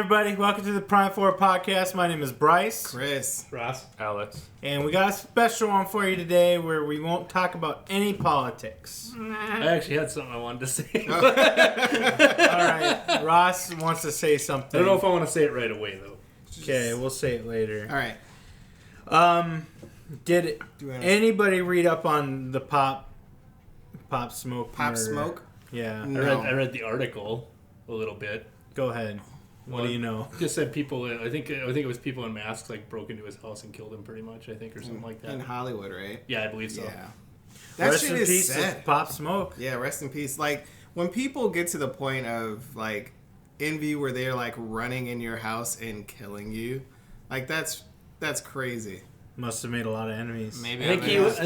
everybody. Welcome to the Prime 4 podcast. My name is Bryce. Chris. Ross. Alex. And we got a special one for you today where we won't talk about any politics. I actually had something I wanted to say. All right. Ross wants to say something. I don't know if I want to say it right away, though. Okay, we'll say it later. All right. Did anybody read up on the Pop Smoke Pop murder? Smoke? Yeah. No. I read the article a little bit. Go ahead. What do you know? Just said people. I think it was people in masks like broke into his house and killed him, pretty much. I think, or something like that. In Hollywood, right? Yeah, I believe so. Yeah. That Rest shit in is peace sad. to Pop Smoke. Yeah, rest in peace. Like, when people get to the point of, like, envy where they're, like, running in your house and killing you, like, that's crazy. Must have made a lot of enemies. Maybe. I think he was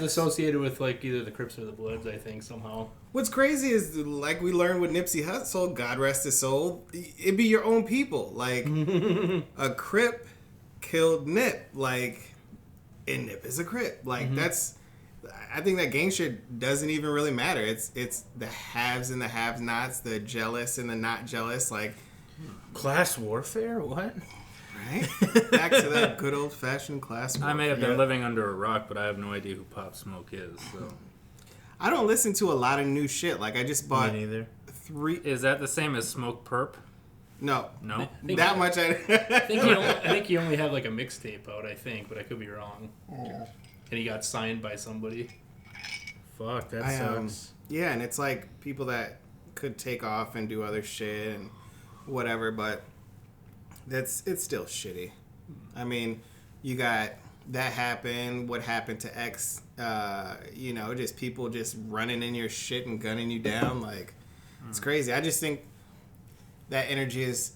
associated with like either the Crips or the Bloods. I think somehow. What's crazy is, like we learned with Nipsey Hussle, God rest his soul, it'd be your own people. Like, a Crip killed Nip, like, and Nip is a Crip. Like, that's, I think that gang shit doesn't even really matter. It's the haves and the have-nots, the jealous and the not jealous, like. Class warfare? What? Right? Back to that good old-fashioned class warfare. I may have been living under a rock, but I have no idea who Pop Smoke is. So. I don't listen to a lot of new shit. Like, I just bought Me neither. 3... Is that the same as Smoke Perp? No. No? That much I think he only had like a mixtape out. I think, but I could be wrong. And he got signed by somebody. Fuck, that sucks. Yeah, and it's like people that could take off and do other shit and whatever, but it's still shitty. I mean, you got that happen, what happened to X, just people just running in your shit and gunning you down. Like, it's crazy. I just think that energy is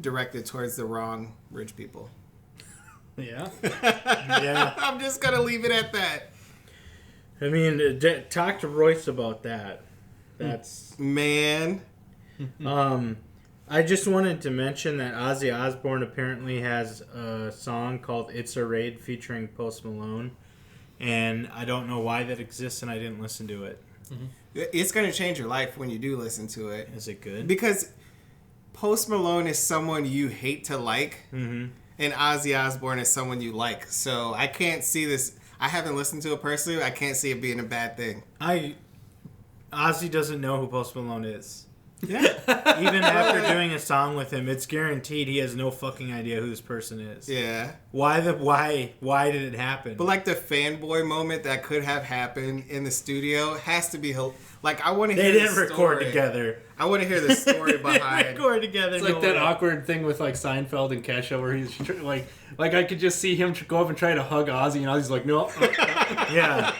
directed towards the wrong rich people. Yeah. Yeah. I'm just going to leave it at that. I mean, talk to Royce about that. That's... Man. I just wanted to mention that Ozzy Osbourne apparently has a song called It's a Raid featuring Post Malone. And I don't know why that exists, and I didn't listen to it. It's going to change your life when you do listen to it. Is it good? Because Post Malone is someone you hate to like, and Ozzy Osbourne is someone you like. So I can't see this. I haven't listened to it personally. I can't see it being a bad thing. Ozzy doesn't know who Post Malone is. Yeah. Even after doing a song with him, it's guaranteed he has no fucking idea who this person is. Yeah. Why did it happen? But like the fanboy moment that could have happened in the studio has to be like, I want to hear. They didn't record together. I want to hear the story behind. Record together. It's like that awkward thing with like Seinfeld and Kesha where he's like I could just see him go up and try to hug Ozzy and Ozzy's like, no. Yeah.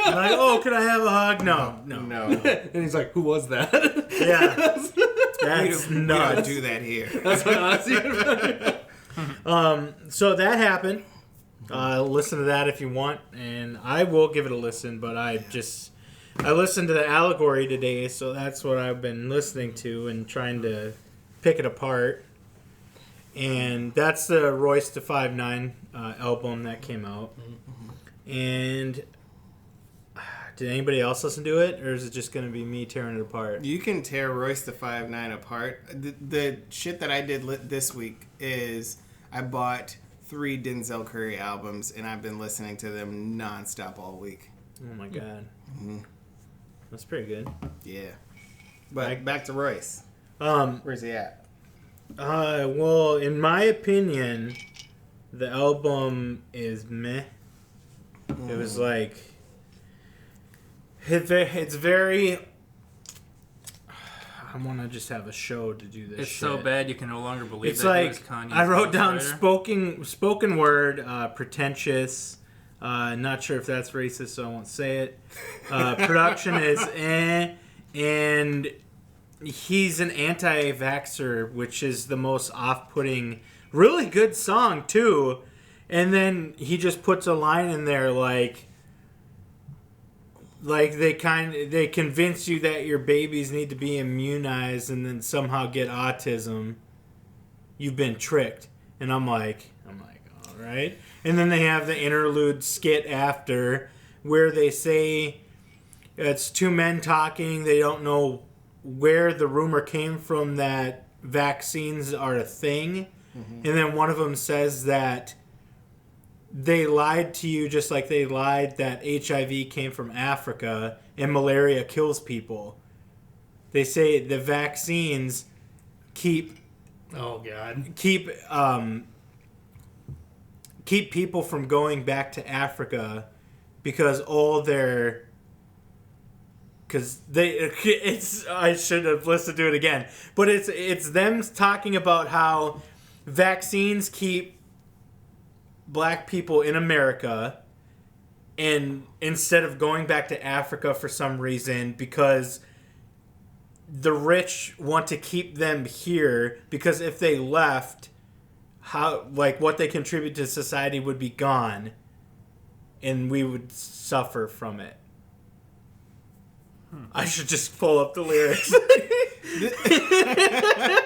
Like, oh, could I have a hug? No. And he's like, who was that? Yeah. That's we nuts. don't do that here. That's what Ozzy. So that happened. Listen to that if you want, and I will give it a listen. But I listened to the Allegory today, so that's what I've been listening to and trying to pick it apart. And that's the Royce da 5'9" album that came out. And did anybody else listen to it, or is it just going to be me tearing it apart? You can tear Royce da 5'9" apart. The shit that I did this week is I bought 3 Denzel Curry albums, and I've been listening to them nonstop all week. Oh my god. That's pretty good. Yeah. But back to Royce. Where's he at? Well, in my opinion, the album is meh. It was like... It's very... I want to just have a show to do this It's shit. so bad you can no longer believe it's that like, it was Kanye's I wrote down ghostwriter. spoken word, pretentious. Not sure if that's racist, so I won't say it. Production is and he's an anti-vaxxer, which is the most off-putting, really good song, too. And then he just puts a line in there like they convince you that your babies need to be immunized and then somehow get autism. You've been tricked. And I'm like, all right. And then they have the interlude skit after where they say it's 2 men talking. They don't know where the rumor came from that vaccines are a thing, and then one of them says that they lied to you just like they lied that HIV came from Africa and malaria kills people. They say the vaccines keep people from going back to Africa because I should have listened to it again, but it's them talking about how vaccines keep black people in America, and instead of going back to Africa for some reason, because the rich want to keep them here, because if they left, what they contribute to society would be gone, and we would suffer from it. I should just pull up the lyrics.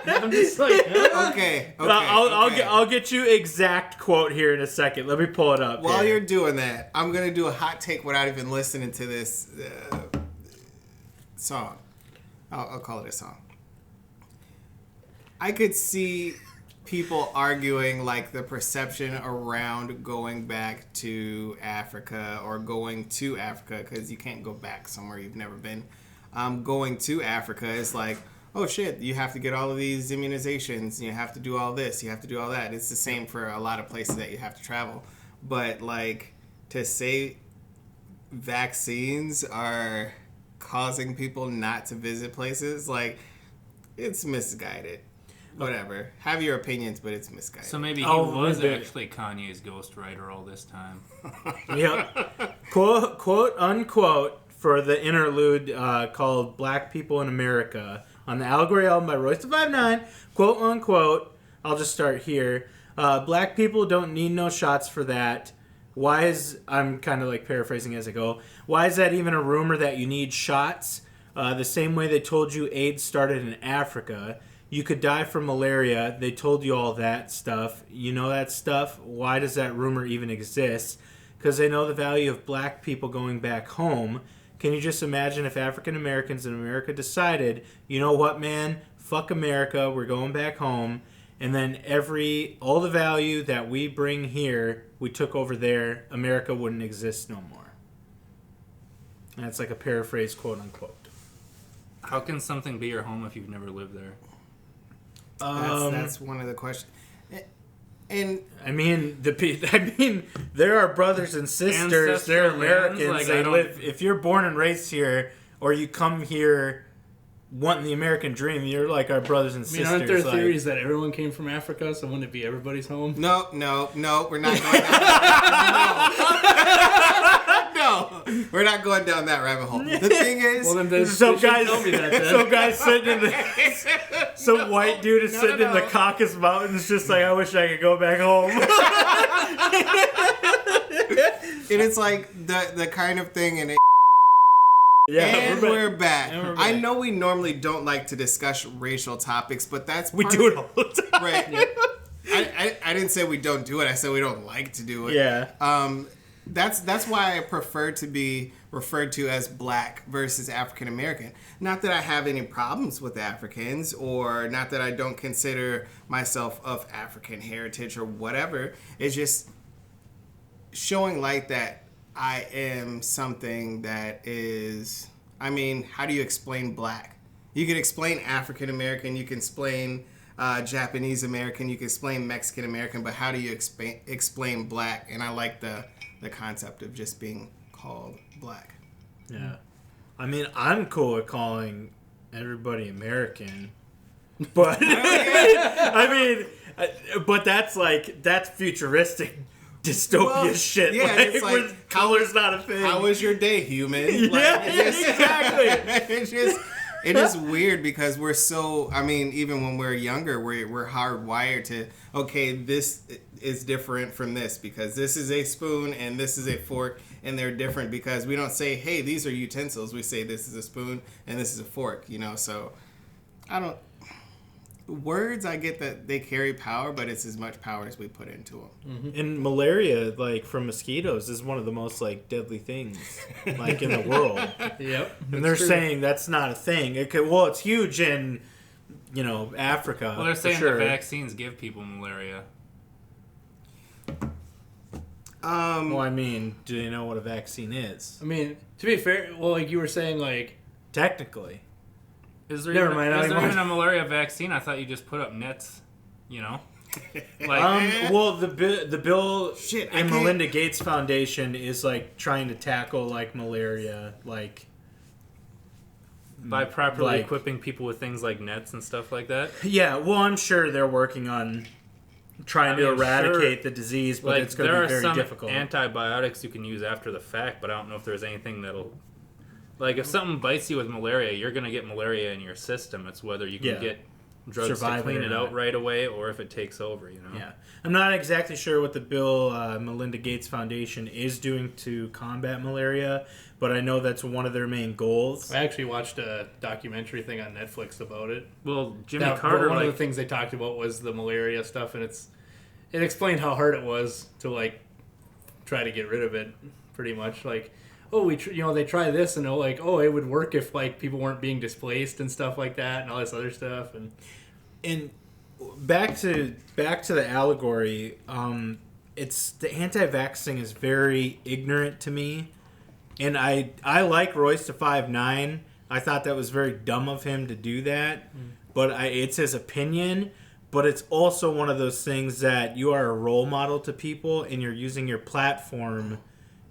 I'm just like, Okay. I'll get you exact quote here in a second. Let me pull it up. While you're doing that, I'm going to do a hot take without even listening to this song. I'll call it a song. I could see people arguing like the perception around going back to Africa or going to Africa, because you can't go back somewhere you've never been. Going to Africa is like, oh shit, you have to get all of these immunizations, you have to do all this, you have to do all that. It's the same for a lot of places that you have to travel. But like, to say vaccines are causing people not to visit places, like, it's misguided. Whatever. Have your opinions, but it's misguided. So maybe he was actually Kanye's ghostwriter all this time. Yep. Quote unquote, for the interlude called Black People in America on the Allegory album by Royce da 5'9", quote unquote, I'll just start here. Black people don't need no shots for that. I'm kind of like paraphrasing as I go. Why is that even a rumor that you need shots? The same way they told you AIDS started in Africa. You could die from malaria. They told you all that stuff. You know that stuff? Why does that rumor even exist? Because they know the value of black people going back home. Can you just imagine if African Americans in America decided, you know what, man? Fuck America. We're going back home. And then all the value that we bring here, we took over there. America wouldn't exist no more. And it's like a paraphrase, quote unquote. How can something be your home if you've never lived there? That's one of the questions. And I mean, there are brothers and sisters. They're Americans. Like, they live. If you're born and raised here, or you come here wanting the American dream, you're like our brothers and sisters. Aren't there theories that everyone came from Africa? So wouldn't it be everybody's home? No, we're not going down. No, we're not going down that rabbit hole. The thing is, well, then some white dude is sitting in the Caucasus Mountains, just like, I wish I could go back home. And it's like the kind of thing, and we're back. I know we normally don't like to discuss racial topics, but we do it all the time. Right. Yeah. I didn't say we don't do it. I said we don't like to do it. Yeah. That's why I prefer to be referred to as black versus African American. Not that I have any problems with Africans, or not that I don't consider myself of African heritage or whatever. It's just showing light that I am something that is, I mean, how do you explain black? You can explain African American, you can explain Japanese American, you can explain Mexican American, but how do you explain black? And I like the concept of just being called black. Yeah. I mean, I'm cool with calling everybody American, but but that's futuristic dystopia shit. Yeah, it's like color's not a thing. How was your day, human? Exactly. It is weird because we're so, I mean, even when we're younger, we're hardwired to, okay, this is different from this because this is a spoon and this is a fork, and they're different because we don't say, hey, these are utensils. We say this is a spoon and this is a fork, so words, I get that they carry power, but it's as much power as we put into them. Mm-hmm. And malaria, from mosquitoes, is one of the most deadly things in the world. Yep. And they're saying that's not a thing. It's huge in Africa. Well, they're saying for sure. the vaccines give people malaria. Well, I mean, do they know what a vaccine is? I mean, to be fair, well, like you were saying, like Technically. Is there Never mind, Is there I- even a malaria vaccine? I thought you just put up nets. Like, Well, the Bill Shit, I and can't- Melinda Gates Foundation is like trying to tackle like malaria, like by properly like- equipping people with things like nets and stuff like that. yeah. Well, I'm sure they're working on trying to I mean, eradicate sure, the disease, but Like, it's going there to are be very some difficult. antibiotics you can use after the fact, but I don't know if there's anything that'll. Like, if something bites you with malaria, you're going to get malaria in your system. It's whether you can Yeah. get drugs Survive to clean it or it not. out right away or if it takes over, Yeah, I'm not exactly sure what the Bill Melinda Gates Foundation is doing to combat malaria, but I know that's one of their main goals. I actually watched a documentary thing on Netflix about it. Well, Jimmy That- Carter, one of like, the things they talked about was the malaria stuff, and it explained how hard it was to like try to get rid of it. Pretty much, like, oh, they try this, and like, oh, it would work if like people weren't being displaced and stuff like that, and all this other stuff, And back to the allegory, it's the anti-vax thing is very ignorant to me, and I like Royce to 5'9". I thought that was very dumb of him to do that, but it's his opinion. But it's also one of those things that you are a role model to people, and you're using your platform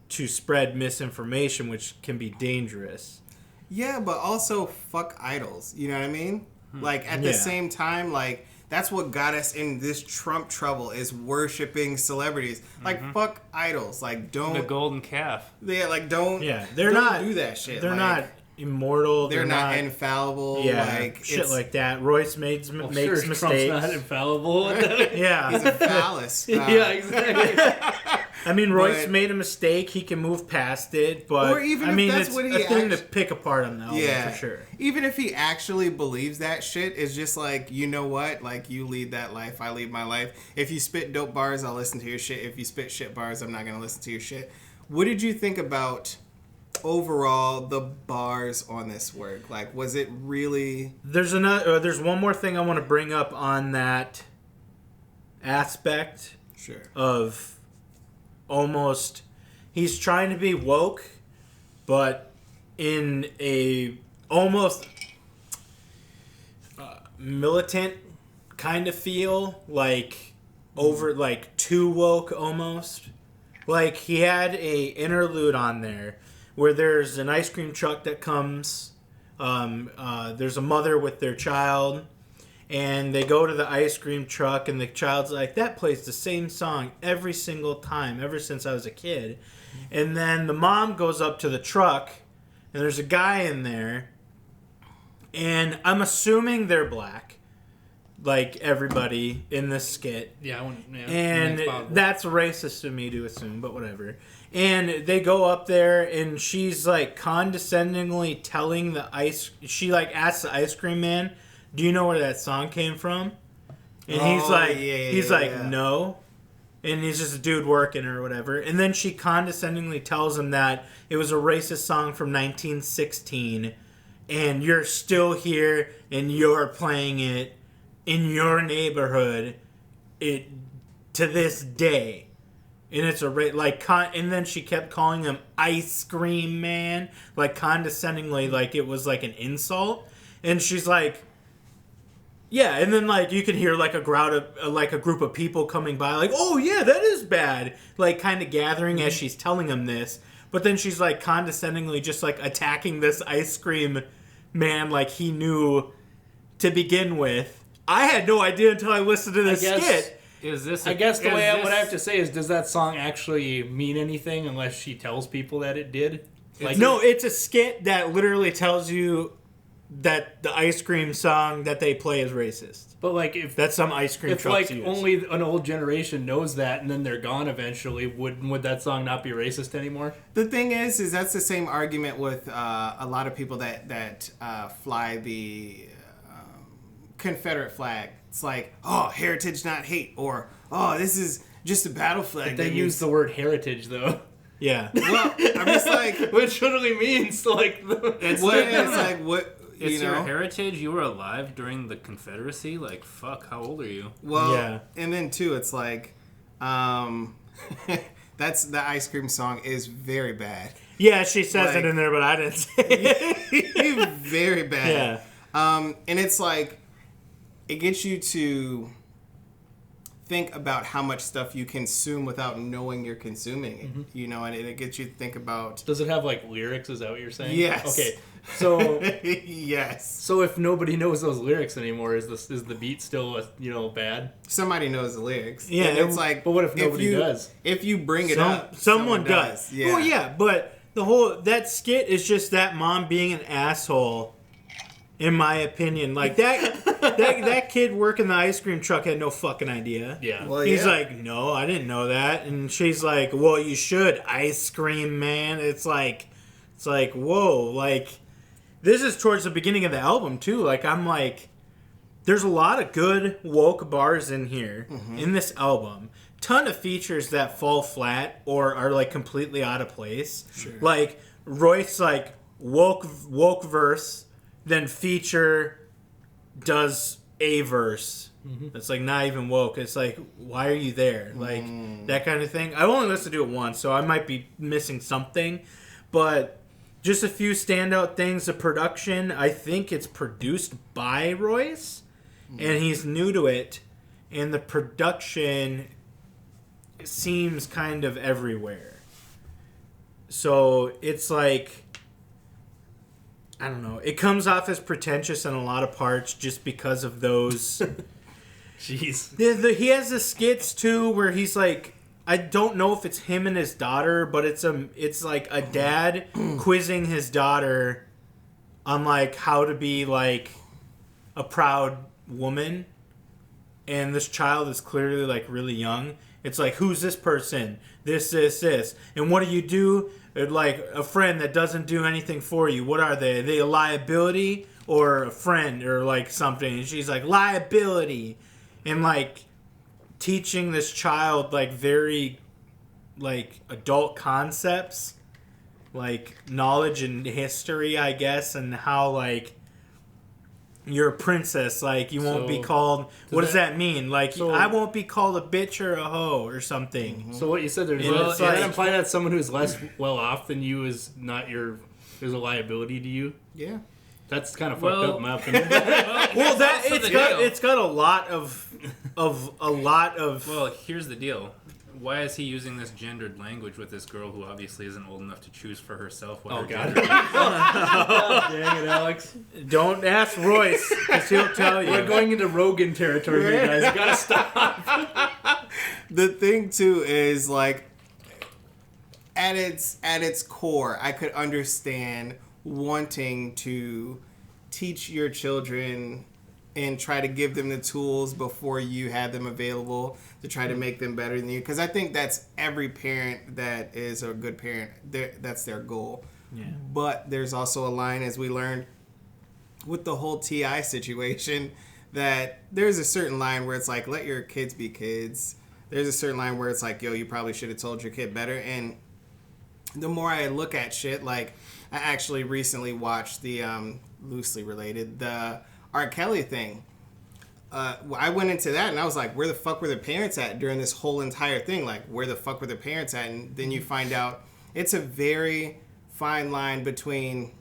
to spread misinformation, which can be dangerous. Yeah, but also fuck idols. You know what I mean? Like at the Yeah. same time, like that's what got us in this Trump trouble is worshiping celebrities. Like fuck idols. Like don't the golden calf. don't Yeah, they're don't not do that shit. They're Like, not immortal. they're not infallible. Yeah, like shit it's- like that. Royce makes sure, mistakes. Trump's not infallible. Yeah, he's a phallus. Yeah, exactly. I mean, Royce But- made a mistake. He can move past it, but Or even I if mean, that's it's what a he thing to act- pick apart on the album Yeah, for sure. Even if he actually believes that shit, it's just like, you know what? Like, you lead that life, I lead my life. If you spit dope bars, I'll listen to your shit. If you spit shit bars, I'm not gonna listen to your shit. What did you think about overall the bars on this work? Like, was it really? There's one more thing I want to bring up on that aspect Sure. of almost he's trying to be woke, but in a almost militant kind of feel, like over like too woke almost. Like he had a interlude on there where there's an ice cream truck that comes. There's a mother with their child, and they go to the ice cream truck, and the child's like, that plays the same song every single time, ever since I was a kid. And then the mom goes up to the truck, and there's a guy in there, and I'm assuming they're black, like everybody in this skit. Yeah, And that's racist to me to assume, but whatever. And they go up there, and she's like condescendingly telling she like asks the ice cream man, do you know where that song came from? And he's like, no. And he's just a dude working or whatever. And then she condescendingly tells him that it was a racist song from 1916, and you're still here, and you're playing it in your neighborhood to this day. And it's and then she kept calling him ice cream man, like condescendingly, like it was like an insult. And she's like, yeah, and then like you can hear like a group of people coming by, like, oh yeah, that is bad, like kind of gathering as she's telling him this. But then she's like condescendingly just like attacking this ice cream man like he knew to begin with. I had no idea until I listened to this skit. I guess what I have to say is, does that song actually mean anything unless she tells people that it did? Like, No, it's a skit that literally tells you that the ice cream song that they play is racist. But like, if That's some ice cream if trucks like use. only an old generation knows that, and then they're gone eventually, would that song not be racist anymore? The thing is that's the same argument with a lot of people that fly the Confederate flag. It's like, oh, heritage, not hate, or oh, this is just a battle flag. They that use means- the word heritage though, Yeah. Well, I'm just like, which literally means like it's like what? it's you know? your heritage. You were alive during the Confederacy. Like, fuck, how old are you? Well, Yeah. and then too, it's like, that's the ice cream song is very bad. Yeah, she says Like- it in there, but I didn't say it. Very bad. Yeah. And it's like, it gets you to think about how much stuff you consume without knowing you're consuming it, you know, and it gets you to think about. Does it have like lyrics? Is that what you're saying? Yes. Okay. So Yes. so if nobody knows those lyrics anymore, is the beat still bad? Somebody knows the lyrics. Yeah, And it's like, But what if nobody does? If you bring it up, someone does. Yeah. Well, yeah, but that skit is just that mom being an asshole, in my opinion. Like that kid working the ice cream truck had no fucking idea. Yeah. Well, He's yeah. like, no, I didn't know that. And she's like, well, you should. Ice cream, man. It's like, whoa. Like, this is towards the beginning of the album, too. Like, I'm like, there's a lot of good woke bars in here, in this album. Ton of features that fall flat or are, like, completely out of place. Sure. Like, Royce, like, woke verse, then feature does a verse. It's like not even woke. It's like, why are you there? Like that kind of thing. I only listened to it once, so I might be missing something. But just a few standout things. The production, I think it's produced by Royce, and he's new to it. And the production seems kind of everywhere. So it's like, I don't know. It comes off as pretentious in a lot of parts just because of those. Jeez. He has the skits too where he's like, I don't know if it's him and his daughter, but it's like a dad quizzing his daughter on like how to be like a proud woman, and this child is clearly like really young. It's like, who's this person? This, and what do? Like a friend that doesn't do anything for you. What are they? Are they a liability or a friend or like something? And she's like, liability. And like teaching this child like very like adult concepts, like knowledge and history, I guess, and how like you're a princess, like you won't be called. What does that mean? Like I won't be called a bitch or a hoe or something. So what you said there, Well, does that like- imply that someone who's less well off than you is a liability to you? Yeah. That's kind of Well- fucked up, in my opinion. Well, that also it's the got deal. it's got a lot of Well, here's the deal. Why is he using this gendered language with this girl who obviously isn't old enough to choose for herself what Oh, her God. gender is? Dang it, Alex. Don't ask Royce, because he'll tell you. We're going into Rogan territory here, guys. You gotta stop. The thing too is like at its core, I could understand wanting to teach your children and try to give them the tools before you had them available to try to make them better than you. Because I think that's every parent that is a good parent. That's their goal. Yeah. But there's also a line, as we learned with the whole TI situation, that there's a certain line where it's like, let your kids be kids. There's a certain line where it's like, yo, you probably should have told your kid better. And the more I look at shit, like I actually recently watched the loosely related, the R. Kelly thing. I went into that and I was like, where the fuck were the parents at during this whole entire thing? Like, where the fuck were the parents at? And then you find out it's a very fine line between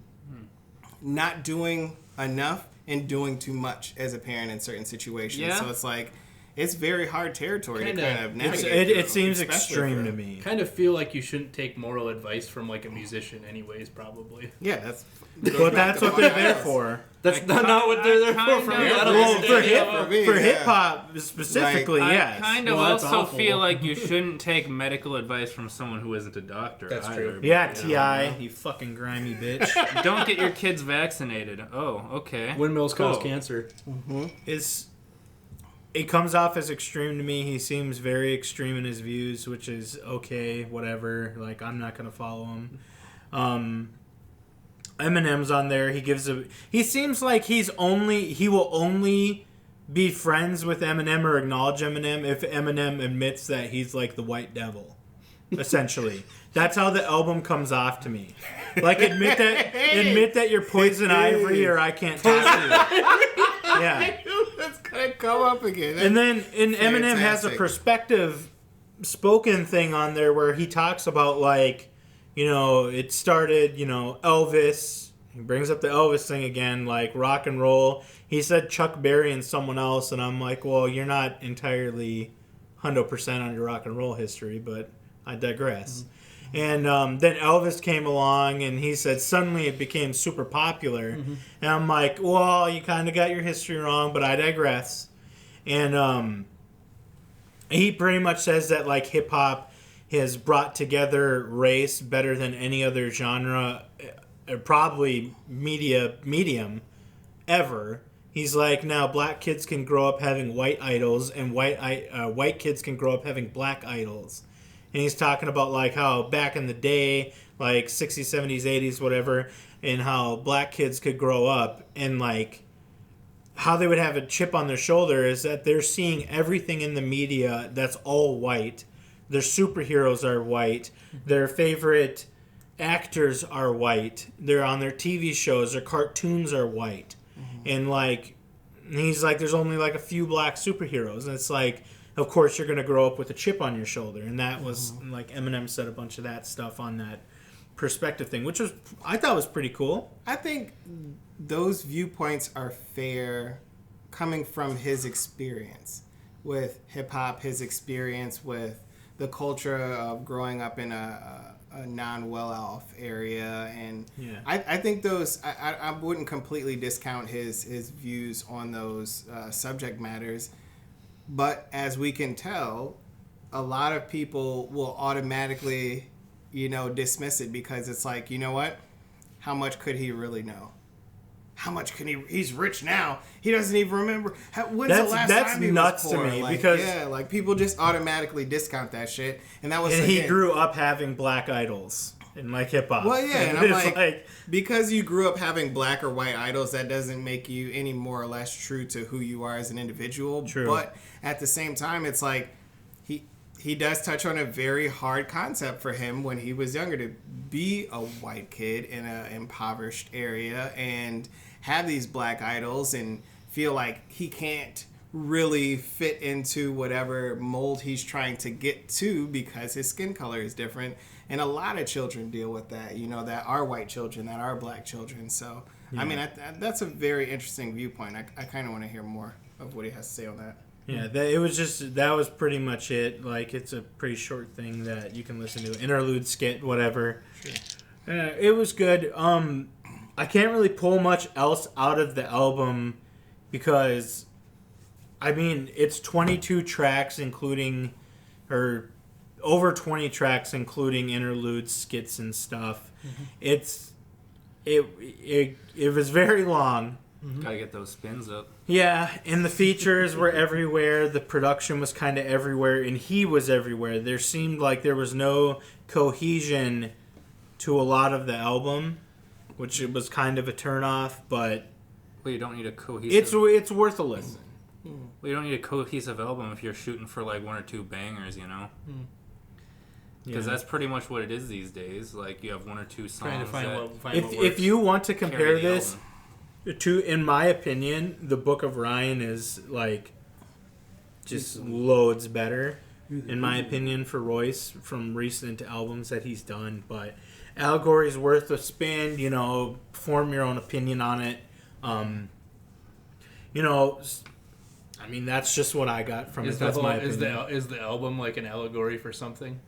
not doing enough and doing too much as a parent in certain situations. Yeah. So it's like, it's very hard territory Kinda. to kind of navigate. It through, seems especially extreme for- to me. Kind of feel like you shouldn't take moral advice from like a musician anyways, probably. Yeah, that's. But that's what they're there for. That's not what they're there for kinda- from me. I don't Well, understand. for Yeah. hip hop specifically, Like, yes. I kind of Well, that's also awful. feel like you shouldn't take medical advice from someone who isn't a doctor. That's either. true. Yeah, You know? Ti, you fucking grimy bitch. Don't get your kids vaccinated. Oh, okay. Windmills cause Cool. cancer. It comes off as extreme to me. He seems very extreme in his views, which is okay, whatever. Like, I'm not gonna follow him. Eminem's on there. He seems like he will only be friends with Eminem or acknowledge Eminem if Eminem admits that he's like the white devil. essentially. That's how the album comes off to me. Like, admit that you're poison ivy, or I can't talk to you. Yeah. That's gonna come up again. And then Eminem has a perspective spoken thing on there where he talks about, like, you know, it started, you know, Elvis. He brings up the Elvis thing again, like rock and roll. He said Chuck Berry and someone else, and I'm like, well, you're not entirely 100% on your rock and roll history, but I digress. And then Elvis came along, and he said suddenly it became super popular. And I'm like, well, you kind of got your history wrong, but I digress. And he pretty much says that, like, hip-hop has brought together race better than any other genre, probably medium ever. He's like, now black kids can grow up having white idols, and white kids can grow up having black idols. And he's talking about, like, how back in the day, like 60s, 70s, 80s, whatever, and how black kids could grow up, and, like, how they would have a chip on their shoulder is that they're seeing everything in the media that's all white. Their superheroes are white. Their favorite actors are white. They're on their TV shows. Their cartoons are white. And, like, he's like, there's only, like, a few black superheroes. And it's like, of course you're going to grow up with a chip on your shoulder. And that was, like, Eminem said a bunch of that stuff on that perspective thing, which was, I thought was pretty cool. I think those viewpoints are fair coming from his experience with hip-hop, his experience with the culture of growing up in a non-well-off area. And I think those, I wouldn't completely discount his views on those subject matters. But as we can tell, a lot of people will automatically, you know, dismiss it because it's like, you know what? How much could he really know? How much can he? He's rich now. He doesn't even remember. When's the last time he nuts was poor? to me, like, because like people just automatically discount that shit, and that was. And he grew up having black idols in, like, hip hop. Well, yeah, and I'm like, because you grew up having black or white idols, that doesn't make you any more or less true to who you are as an individual. True. But at the same time, it's like he does touch on a very hard concept for him when he was younger, to be a white kid in an impoverished area and have these black idols and feel like he can't really fit into whatever mold he's trying to get to because his skin color is different. And a lot of children deal with that, you know, that are white children, that are black children. So, I mean, that's a very interesting viewpoint. I kind of want to hear more of what he has to say on that. Yeah, that was pretty much it. Like, it's a pretty short thing that you can listen to. Interlude, skit, whatever. Sure. It was good. I can't really pull much else out of the album because, I mean, it's 22 tracks including, or over 20 tracks including interludes, skits, and stuff. It was very long. Gotta get those spins up. Yeah, and the features were everywhere. The production was kind of everywhere, and he was everywhere. There seemed like there was no cohesion to a lot of the album, which it was kind of a turnoff. But well, you don't need a cohesive. It's worth a listen. Well, you don't need a cohesive album if you're shooting for like one or two bangers, you know. Because that's pretty much what it is these days. Like, you have one or two songs. Trying to find what if you want to compare this album to, in my opinion, the Book of Ryan is, like, just loads better, in my opinion, for Royce from recent albums that he's done. But Allegory is worth a spin. You know, form your own opinion on it. You know, I mean, that's just what I got from it. That's my opinion. Is the album like an allegory for something?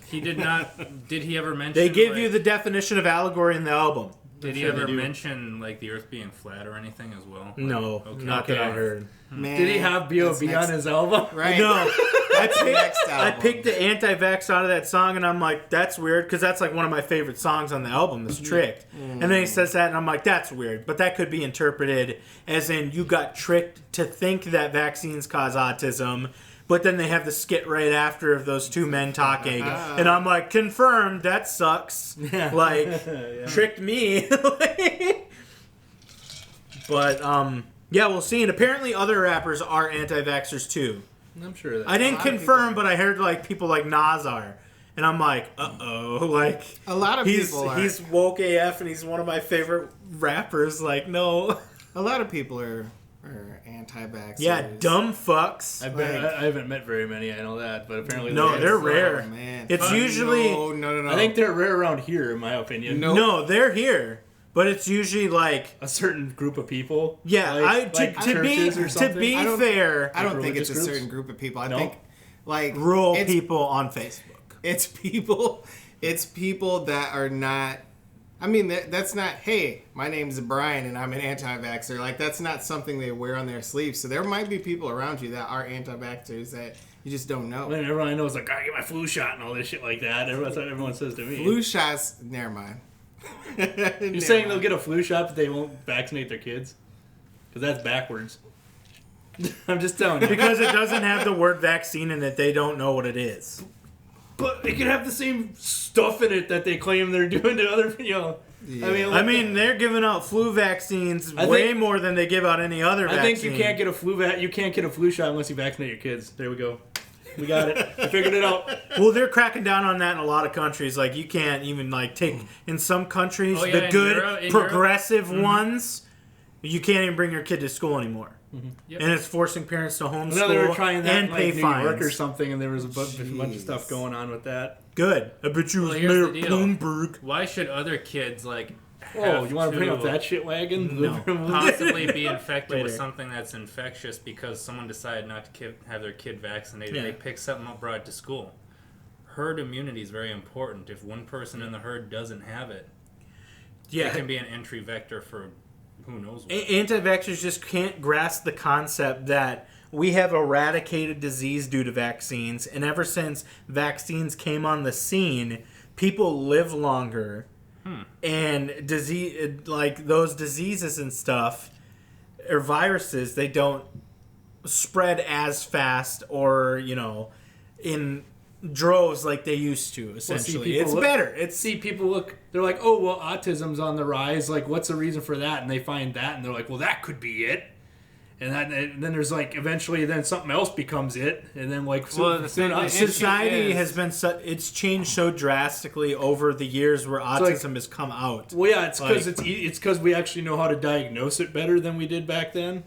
He did not. Did he ever mention? They give you the definition of allegory in the album. Did he ever mention like the Earth being flat or anything as well? No, not that I heard. Man, did he have B.O.B. on his album? Right. No, I album. picked the Anti-vax out of that song, and I'm like, that's weird, because that's like one of my favorite songs on the album, is Tricked. And then he says that, and I'm like, that's weird. But that could be interpreted as in you got tricked to think that vaccines cause autism. But then they have the skit right after of those two men talking. And I'm like, confirmed, that sucks. Like, tricked me. But, yeah, we'll see. And apparently other rappers are anti-vaxxers too. I'm sure that I didn't lot of confirm, people- but I heard like people like Nas are. And I'm like, like A lot of people are. he's woke AF and he's one of my favorite rappers. Like, no. A lot of people are anti-vaxxers. Yeah, dumb fucks. I haven't met very many, I know that, but apparently No, they're rare. Oh, man. It's usually No. I think they're rare around here, in my opinion. No. no, they're here, but it's usually like A certain group of people. yeah. like to be churches or something. I don't- fair, I don't think it's religious a groups? certain group of people. I No? think like rural it's, people on Facebook. It's people. It's people that are not. I mean, that's not. Hey, my name's Brian and I'm an anti-vaxxer. Like that's not something they wear on their sleeves. So there might be people around you that are anti-vaxxers that you just don't know. And everyone I know is like, I get my flu shot and all this shit like that. That's what everyone says to me. Flu shots. Never mind. You're saying they'll get a flu shot, but they won't vaccinate their kids? Because that's backwards. I'm just telling you. Because it doesn't have the word vaccine in it, they don't know what it is. But it could have the same stuff in it that they claim they're doing to other, Yeah. I mean, they're giving out flu vaccines way more than they give out any other vaccine. I think you can't get a flu shot unless you vaccinate your kids. There we go. We got it. We figured it out. Well, they're cracking down on that in a lot of countries. Like, you can't even, like, take... In some countries, Oh, yeah, the in good, Europe- progressive ones, you can't even bring your kid to school anymore. Yep. And it's forcing parents to homeschool I know they were trying that and in pay like New York or fines. something, and there was a bunch of Jeez. stuff going on with that. Good. I bet you was Well, here's Mayor the deal. Bloomberg. Why should other kids Oh, you want to bring up that shit wagon? No. possibly be infected with Later. something that's infectious because someone decided not to have their kid vaccinated? Yeah. They pick something up, brought it to school. Herd immunity is very important. If one person in the herd doesn't have it, it can be an entry vector for who knows what. Anti-vaxxers just can't grasp the concept that we have eradicated disease due to vaccines, and ever since vaccines came on the scene, people live longer, and disease like those diseases and stuff or viruses, they don't spread as fast or in droves like they used to. Essentially, it's better. People look, they're like, oh, well, autism's on the rise. Like, what's the reason for that? And they find that, and they're like, well, that could be it. And then there's like, eventually, then something else becomes it, and then like, Society has been it's changed so drastically over the years where autism has come out. Well, yeah, it's because it's because we actually know how to diagnose it better than we did back then.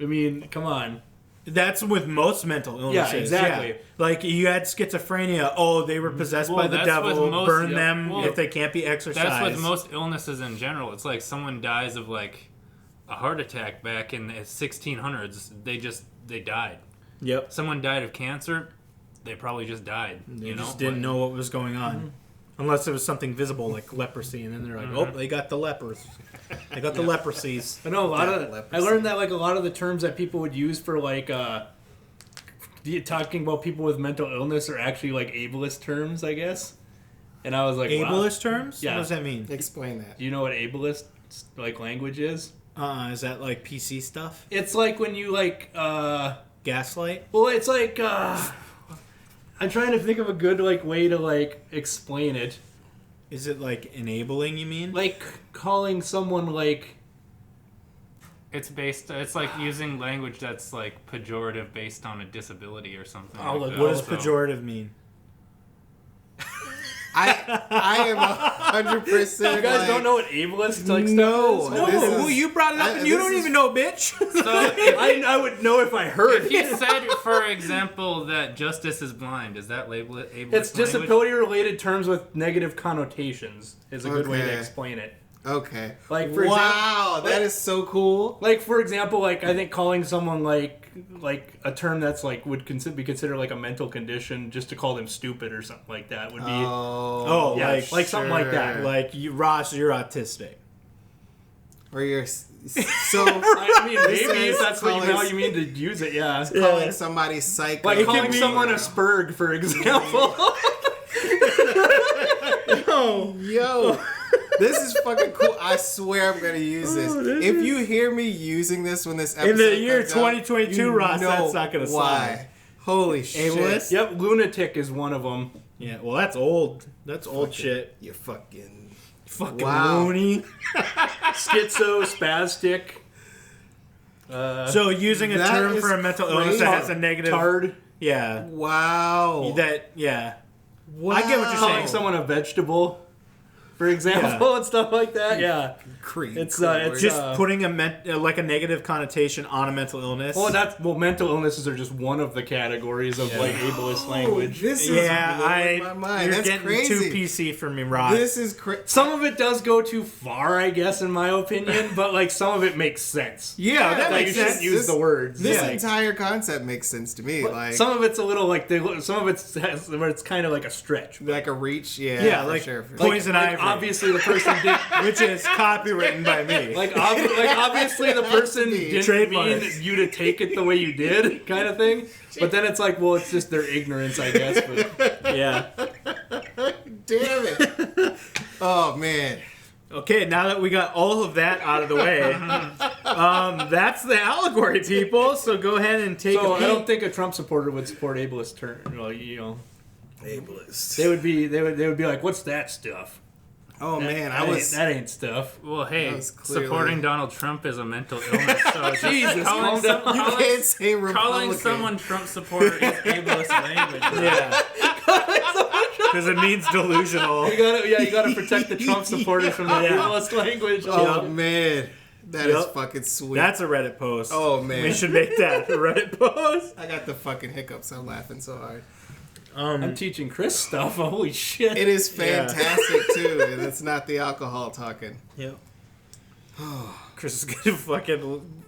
I mean, come on. That's with most mental illnesses. Yeah, exactly. Yeah. Like, you had schizophrenia. Oh, they were possessed by the that's devil. with most- Burn them well, if they can't be exorcised. That's with most illnesses in general. It's like someone dies of like a heart attack back in the 1600s. They died. Yep. Someone died of cancer. They probably just died. They just didn't know what was going on. Unless it was something visible like leprosy, and then they're like, oh, they got the lepers. They got the leprosies. I know a lot of. leprosy. I learned that like a lot of the terms that people would use for like talking about people with mental illness are actually like ableist terms, I guess. And I was like, Ableist terms? Yeah. What does that mean? Explain that. Do you know what ableist like language is? Is that like PC stuff? It's like when you like. Gaslight? Well, it's like. I'm trying to think of a good like way to like explain it. Is it like enabling, you mean? Like calling someone like. It's like using language that's like pejorative based on a disability or something. Oh, like look, that. What does So- pejorative mean? I am 100%. You guys don't know what ableist like No. stuff is? No, This is- well, you brought it up and you this don't is- even know, bitch. So if, I would know if I heard if it. you said, for example, that justice is blind, is that label it ableist It's language? disability-related terms with negative connotations is a good way to Okay. explain it. Okay. Like for Wow, that is so cool. like for example, like I think calling someone like a term that's like would be considered like a mental condition, just to call them stupid or something like that would be Oh, yeah, like something like that. Like, Ross, you're autistic. or you're so I mean, maybe is if that's what you, calling- how you mean to use it, yeah. calling somebody psycho. Like It calling can be- someone a spurg, for example. Yo, this is fucking cool. I swear I'm gonna use this. If you hear me using this when this episode In the year comes out, 2022, you Ross, know that's not gonna why. slide. Holy shit. Ableist? Yep, lunatic is one of them. Yeah, well, that's old. That's old shit. You fucking. Fucking Wow. loony. Schizo, spastic. So using a that term is for a mental illness crazy. that has a negative... Tard. Yeah. Wow. Yeah. Wow. I get what you're saying. Calling someone a vegetable, for example, and stuff like that. Yeah. Creed. It's Just putting a negative connotation on a mental illness. Mental illnesses are just one of the categories of like ableist language. This is blowing my mind. You're That's getting crazy. too PC for me, Rob. This is crazy. Some of it does go too far, I guess, in my opinion, but like some of it makes sense. Yeah, that That makes you sense. shouldn't use the words. This Like, entire concept makes sense to me. Like some of it's a little like some of it's where it's kind of like a stretch. like a reach. Yeah. Yeah, for like sure. For Poison Like, Ivy. obviously the person did. Which is copywritten by me. Like obviously the person be. didn't Trademark. mean you to take it the way you did, kind of thing. But then it's like, well, it's just their ignorance, I guess. But Yeah. Damn it. Oh man. Okay, now that we got all of that out of the way, that's the allegory, people. So go ahead and take so a I peek. don't think a Trump supporter would support ableist term. Well, Ableist. they would be like, what's that stuff? Oh man, That ain't stuff. Well, hey, That was clearly- supporting Donald Trump is a mental illness. So just Jesus, calling, calm down. You can't say calling Republican. someone Trump supporter is ableist language. Yeah. Because it means delusional. You gotta protect the Trump supporters from the ableist language. Oh man, that is Yep. fucking sweet. That's a Reddit post. Oh man, We should make that a Reddit post. I got the fucking hiccups. I'm laughing so hard. I'm teaching Chris stuff. Holy shit! It is fantastic too, and it's not the alcohol talking. Yep. Chris is gonna fucking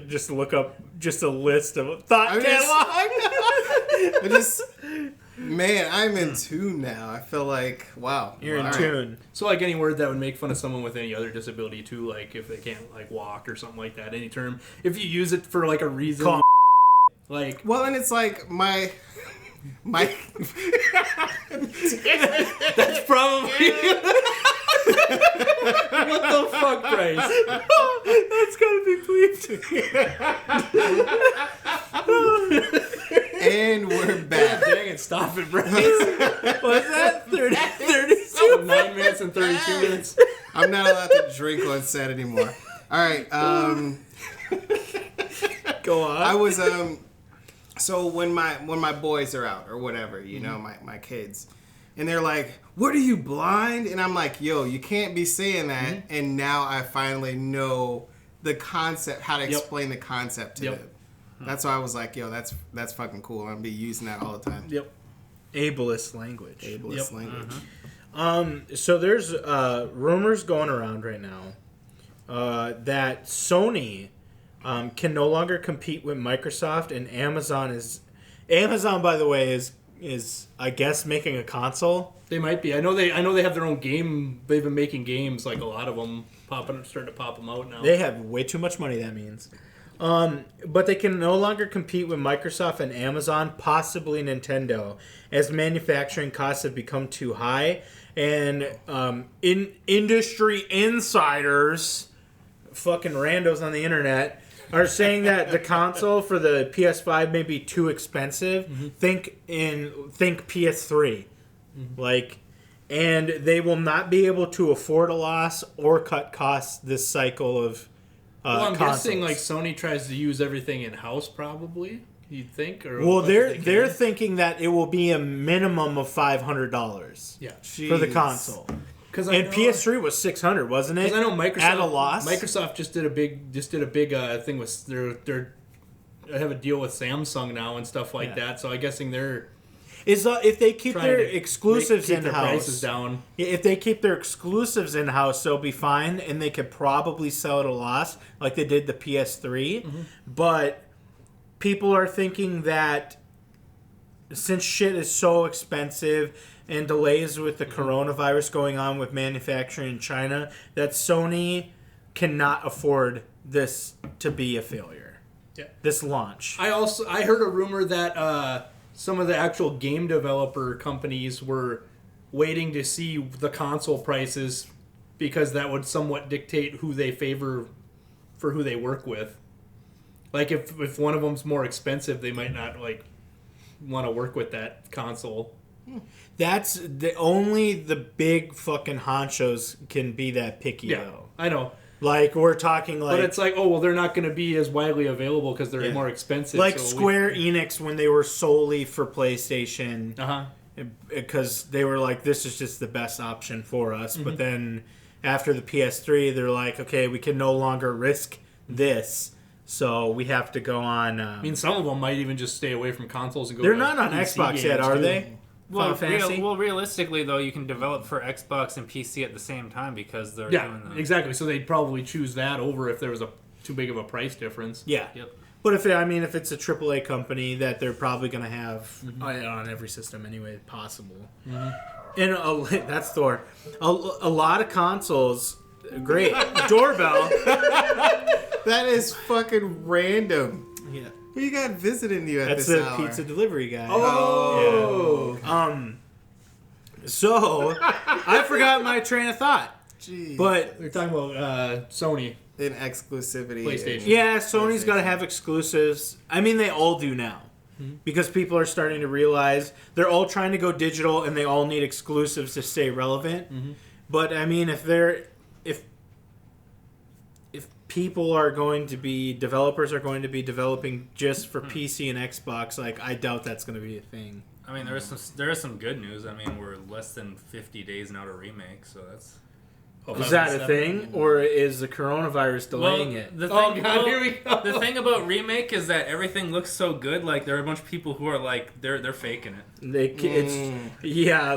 just look up just a list of thought I'm catalog. I just, man, I'm in tune now. I feel like, wow, You're in all right. tune. So like any word that would make fun of someone with any other disability too, like if they can't like walk or something like that, any term. If you use it for like a reason, Call like Well, and it's like my. that's probably what the fuck, Bryce? That's gotta be bleeped. And we're back. Dang it! Stop it, Bryce. What's that? 32? 9 minutes and 32 minutes. I'm not allowed to drink on set anymore. All right. Go on. I was so when my boys are out or whatever, you know, my kids, and they're like, "What are you, blind?" And I'm like, "Yo, you can't be saying that." And now I finally know the concept, how to explain the concept to them. That's why I was like, "Yo, that's fucking cool. I'm gonna be using that all the time." Yep. Ableist language. Ableist language. So there's rumors going around right now that Sony can no longer compete with Microsoft, and Amazon, by the way, is I guess making a console. They might be. I know they have their own game. They've been making games, like a lot of them starting to pop them out now. They have way too much money, that means. But they can no longer compete with Microsoft and Amazon, possibly Nintendo, as manufacturing costs have become too high. And in industry insiders, fucking randos on the internet, are saying that the console for the PS5 may be too expensive. Think PS3, and they will not be able to afford a loss or cut costs this cycle of. Well, I'm consoles. guessing like Sony tries to use everything in house, probably. You'd think, or Well, what they're thinking that it will be a minimum of $500 yeah. for the console. And PS3 was $600, wasn't it? Because I know Microsoft at a loss. Microsoft just did a big thing with their have a deal with Samsung now and stuff like that. So I'm guessing they're if they keep trying their to exclusives keep in their prices house, down. if they keep their exclusives in house, they'll be fine, and they could probably sell at a loss like they did the PS3. But people are thinking that since shit is so expensive and delays with the coronavirus going on with manufacturing in China, that Sony cannot afford this to be a failure. Yeah. This launch. I heard a rumor that some of the actual game developer companies were waiting to see the console prices because that would somewhat dictate who they favor for who they work with. Like if one of them's more expensive, they might not like want to work with that console. That's only the big fucking honchos can be that picky though. I know. Like, we're talking like... But it's like, oh, well, they're not going to be as widely available because they're more expensive. Like Square Enix when they were solely for PlayStation. Because they were like, this is just the best option for us. But then after the PS3, they're like, okay, we can no longer risk this. So we have to go on... I mean, some of them might even just stay away from consoles and go They're to not on PC Xbox games, yet, are too. they? Well, Fantasy? realistically, though, you can develop for Xbox and PC at the same time because they're doing the... exactly. So they'd probably choose that over if there was too big of a price difference. Yeah. Yep. But if it's a AAA company that they're probably going to have on every system anyway possible. And that's Thor. A lot of consoles... Great. Doorbell. That is fucking random. Yeah. Who you got visiting you at That's this the hour? pizza delivery guy. Oh. Yeah. So I forgot my train of thought. Jeez. But They're talking about Sony. In exclusivity. PlayStation. yeah, Sony's got to have exclusives. I mean, they all do now. Because people are starting to realize they're all trying to go digital and they all need exclusives to stay relevant. But I mean, if people are going to be developers are going to be developing just for PC and Xbox, like I doubt that's going to be a thing. I mean, there is some good news. I mean, we're less than 50 days now to remake, so that's... Is that a thing, or is the coronavirus delaying it? The thing, Oh, God, here we go. The thing about remake is that everything looks so good. Like, there are a bunch of people who are like, they're faking it.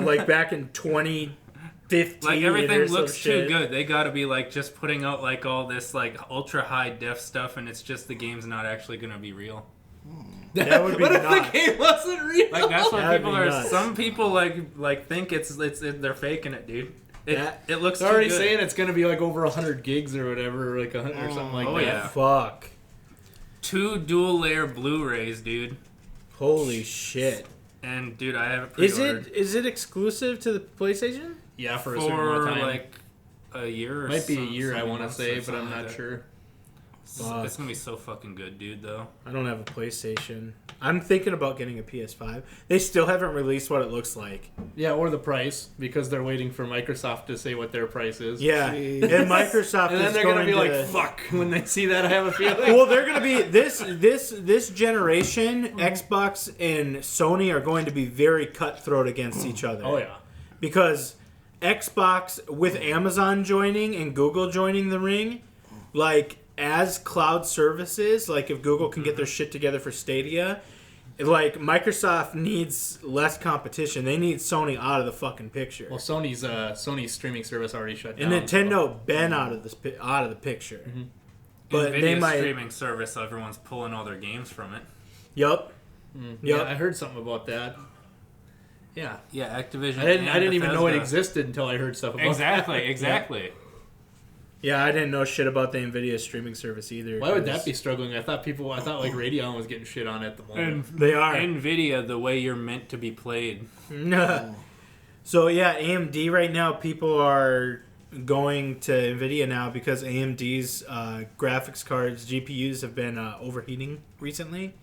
Like back in 2015. Like, everything or some looks too shit. good. They gotta be like just putting out like all this like ultra high def stuff, and it's just the game's not actually gonna be real. That would be What if nuts. the game wasn't real? Like, that's what That'd people be are. nuts. Some people like think they're faking it, dude. It looks They're already too good. saying it's going to be like over 100 gigs or whatever, like 100 or something like Oh, that. yeah. Fuck. 2 dual layer Blu-rays, dude. Holy shit. And dude, I have it Is pre-ordered. it exclusive to the PlayStation? Yeah, for a certain amount of for time. like a year or Might be a some- year, I some want to months say, or but I'm something not like that. sure. Fuck. It's gonna be so fucking good, dude. Though. I don't have a PlayStation. I'm thinking about getting a PS5. They still haven't released what it looks like. Yeah, or the price, because they're waiting for Microsoft to say what their price is. Yeah, Jeez. and Microsoft And then is they're going going to be to like, fuck, when they see that, I have a feeling. Well, they're going to be this generation. Xbox and Sony are going to be very cutthroat against each other. Oh, yeah. Because Xbox, with Amazon joining and Google joining the ring, like, as cloud services, like if Google can get their shit together for Stadia, like Microsoft needs less competition. They need Sony out of the fucking picture. Well, Sony's streaming service already shut down. And Nintendo been out of the picture. But Nvidia's they might. streaming service, so everyone's pulling all their games from it. Yup. Yeah, Yep. I heard something about that. Yeah. Yeah, Activision. I didn't even know it Bethesda. existed until I heard stuff about Exactly. Yeah, I didn't know shit about the Nvidia streaming service either. Why would that be struggling? I thought like Radeon was getting shit on at the moment. They are. Nvidia, the way you're meant to be played. So yeah, AMD right now, people are going to Nvidia now because AMD's graphics cards, GPUs have been overheating recently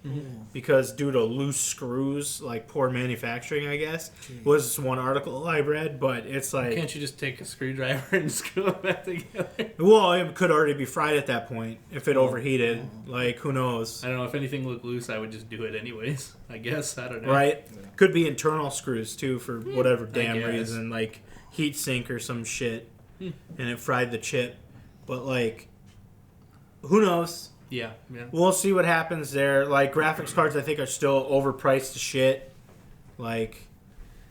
because due to loose screws, like poor manufacturing, I guess, was one article I read, but it's like... Can't you just take a screwdriver and screw it back together? Well, it could already be fried at that point if it overheated. Like, who knows? I don't know. If anything looked loose, I would just do it anyways. I guess. I don't know. Right? Could be internal screws, too, for whatever damn guess. reason, like heat sink or some shit, and it fried the chip. But, like, who knows? Yeah. We'll see what happens there. Like, graphics cards, I think, are still overpriced to shit. Like...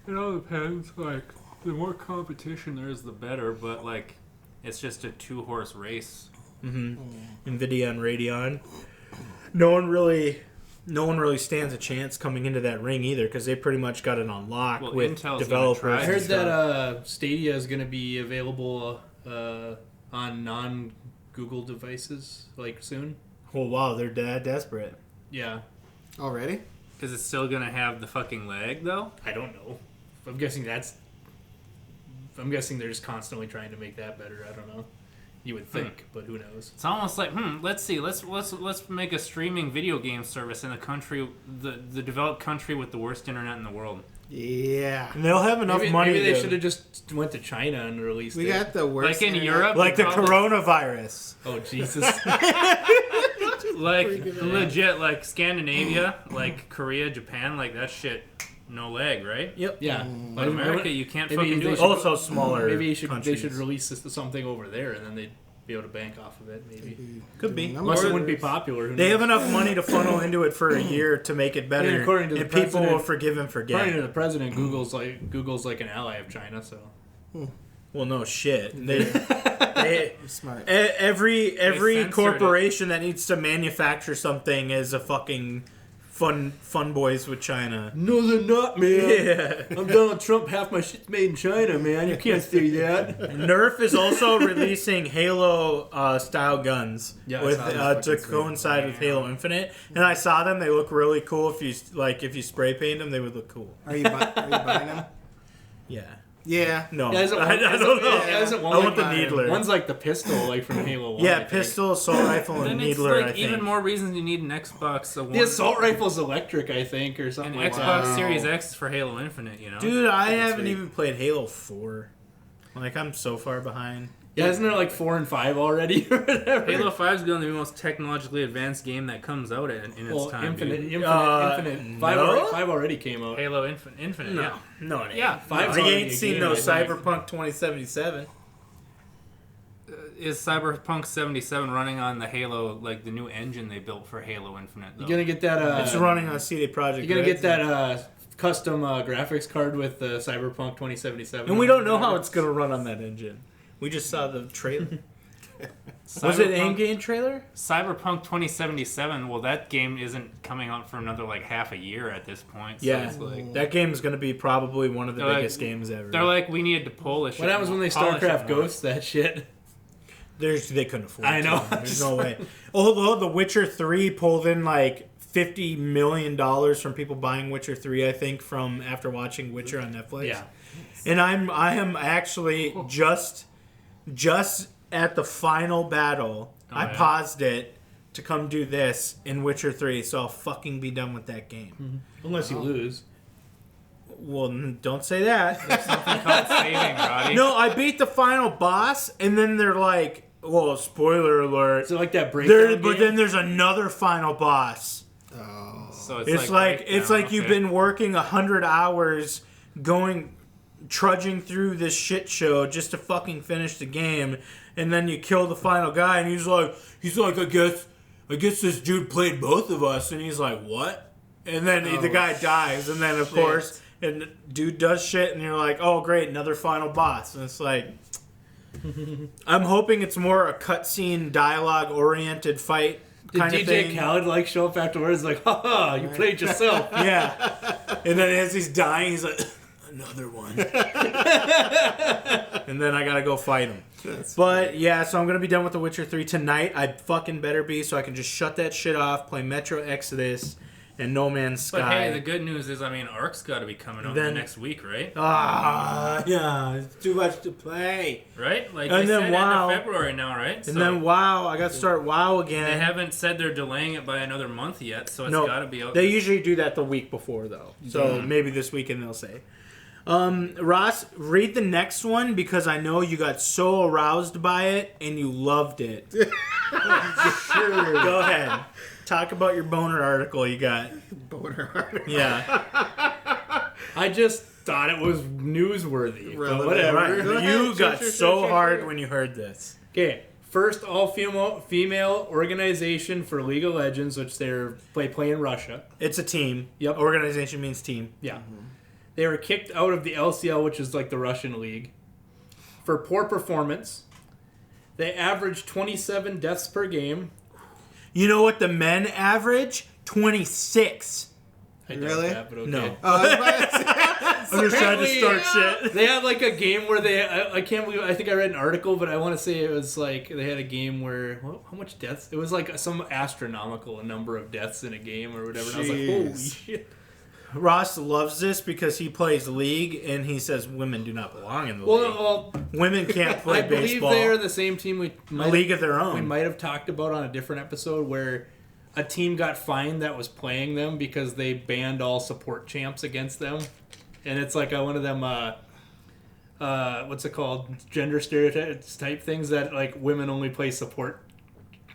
It all depends. Like, the more competition there is, the better. But, like, it's just a 2-horse race. NVIDIA and Radeon. No one really stands a chance coming into that ring either because they pretty much got it on lock Well, with Intel's gonna developers. try I and heard stuff. that Stadia is going to be available on non-Google devices like soon. Oh wow, they're that desperate. Yeah. Already? Is it still going to have the fucking lag, though? I don't know. I'm guessing they're just constantly trying to make that better. I don't know. You would think, but who knows? It's almost like, let's see, let's make a streaming video game service in the country, the developed country with the worst internet in the world. Yeah. And they'll have enough money. Maybe they should have just went to China and released it. We got the worst. Like in Europe, Like the coronavirus. Oh Jesus! like legit, like Scandinavia, like Korea, Japan, like that shit, no leg, right? Yep. Yeah, But America, you can't Maybe fucking do they it. should- Also smaller. maybe they countries. should release something over there, and then they'd be able to bank off of it. Maybe Could be. unless it wouldn't be popular. Who They have knows? enough money to funnel into it for a year to make it better, And according to the and people president- will forgive and According forget. to the president, Google's like an ally of China. So Well, no shit. They Smart. every censored it. corporation that needs to manufacture something is a fucking fun boys with China. no, they're not, man. Yeah. I'm Donald Trump. Half my shit's made in China, man. You can't say that. Nerf is also releasing Halo style guns Yeah, I with saw those to fucking sweet. coincide with Halo Infinite, and I saw them. They look really cool. If you spray paint them, they would look cool. Are you buying them? Yeah. Yeah. No, Yeah, isn't I one- don't know. yeah, isn't one I like want the mine? needler. One's like the pistol, like from Halo 1. I Yeah, think. pistol, assault rifle, and Then it's needler. I like think. even more reasons you need an Xbox. The assault rifle's electric, I think, or something An like Xbox that. Series X is for Halo Infinite, you know? Dude, I haven't sweet. even played Halo 4. Like, I'm so far behind. Yeah, isn't there like 4 and 5 already or whatever? Halo 5 is going to be the most technologically advanced game that comes out in its well, time. Infinite, dude. Infinite. 5, no? 5 already came out. Halo Infinite, yeah. No, it ain't. Yeah, Five's I already ain't a seen game, no I think. Cyberpunk 2077. Is Cyberpunk 77 running on the Halo, like the new engine they built for Halo Infinite, though? You're gonna get that. It's running on CD Projekt. You're gonna Red. get that custom graphics card with Cyberpunk 2077. And we don't know how it's gonna run on that engine. We just saw the trailer. Was it an in-game trailer? Cyberpunk 2077, well, that game isn't coming out for another, like, half a year at this point. So Yeah, it's like, that game's gonna be probably one of the They're like- biggest games ever. they're like, we needed to polish it. What happens when they polish it StarCraft more. Ghost that shit? They couldn't afford it. I know. There's no way. Although The Witcher 3 pulled in like $50 million from people buying Witcher 3, I think, from after watching Witcher on Netflix. Yeah. And I am actually just at the final battle. I yeah. paused it to come do this in Witcher 3, so I'll fucking be done with that game. Unless you lose. Well, don't say that. Something called saving, Roddy. No, I beat the final boss, and then they're like, well, spoiler alert. So like that breakdown But game? then there's another final boss. Oh. So It's like you've been working 100 hours trudging through this shit show just to fucking finish the game, and then you kill the final guy, and he's like, I guess this dude played both of us, and he's like, what? And then the guy dies, and then of course, and dude does shit, and you're like, oh great, another final boss, and it's like, I'm hoping it's more a cutscene, dialogue oriented fight. Did Kind of DJ thing. Khaled like show up afterwards like, haha, you played yourself? Yeah. And then as he's dying, he's like, another one. And then I gotta go fight him. But yeah, so I'm gonna be done with The Witcher 3 tonight. I fucking better be, so I can just shut that shit off, play Metro Exodus and No Man's Sky. But hey, the good news is, I mean, Ark's got to be coming out Then- next week, right? Yeah, it's too much to play. Right? Like, And they then said WoW. end of February now, right? And then WoW, I gotta start WoW again. They haven't said they're delaying it by another month yet, so it's No, got to be out. they usually do that the week before, though. So Yeah. maybe this weekend they'll say. Ross, read the next one because I know you got so aroused by it and you loved it. Sure. Go ahead. Talk about your boner article you got. Boner article. Yeah. I just thought it was newsworthy. But Relevant. whatever. Right. Go You ahead. got Sure, so sure, hard sure. when you heard this. Okay, first all-female organization for League of Legends, which play in Russia. It's a team. Yep. Organization means team. Yeah. They were kicked out of the LCL, which is like the Russian league, for poor performance. They averaged 27 deaths per game. You know what the men average? 26. I doubt Really? that, but okay. No. Oh, I was about to say- I'm just trying to start shit. They had like a game where I can't believe, I think I read an article, but I want to say it was like they had a game where, how much deaths? It was like some astronomical number of deaths in a game or whatever. And I was like, holy Jeez. shit. Ross loves this because he plays League and he says women do not belong in the league. Well, Women can't play I believe baseball. they're the same team we A league of their we own. might have talked about on a different episode where a team got fined that was playing them because they banned all support champs against them. and it's like one of them. What's it called? Gender stereotypes type things that like women only play support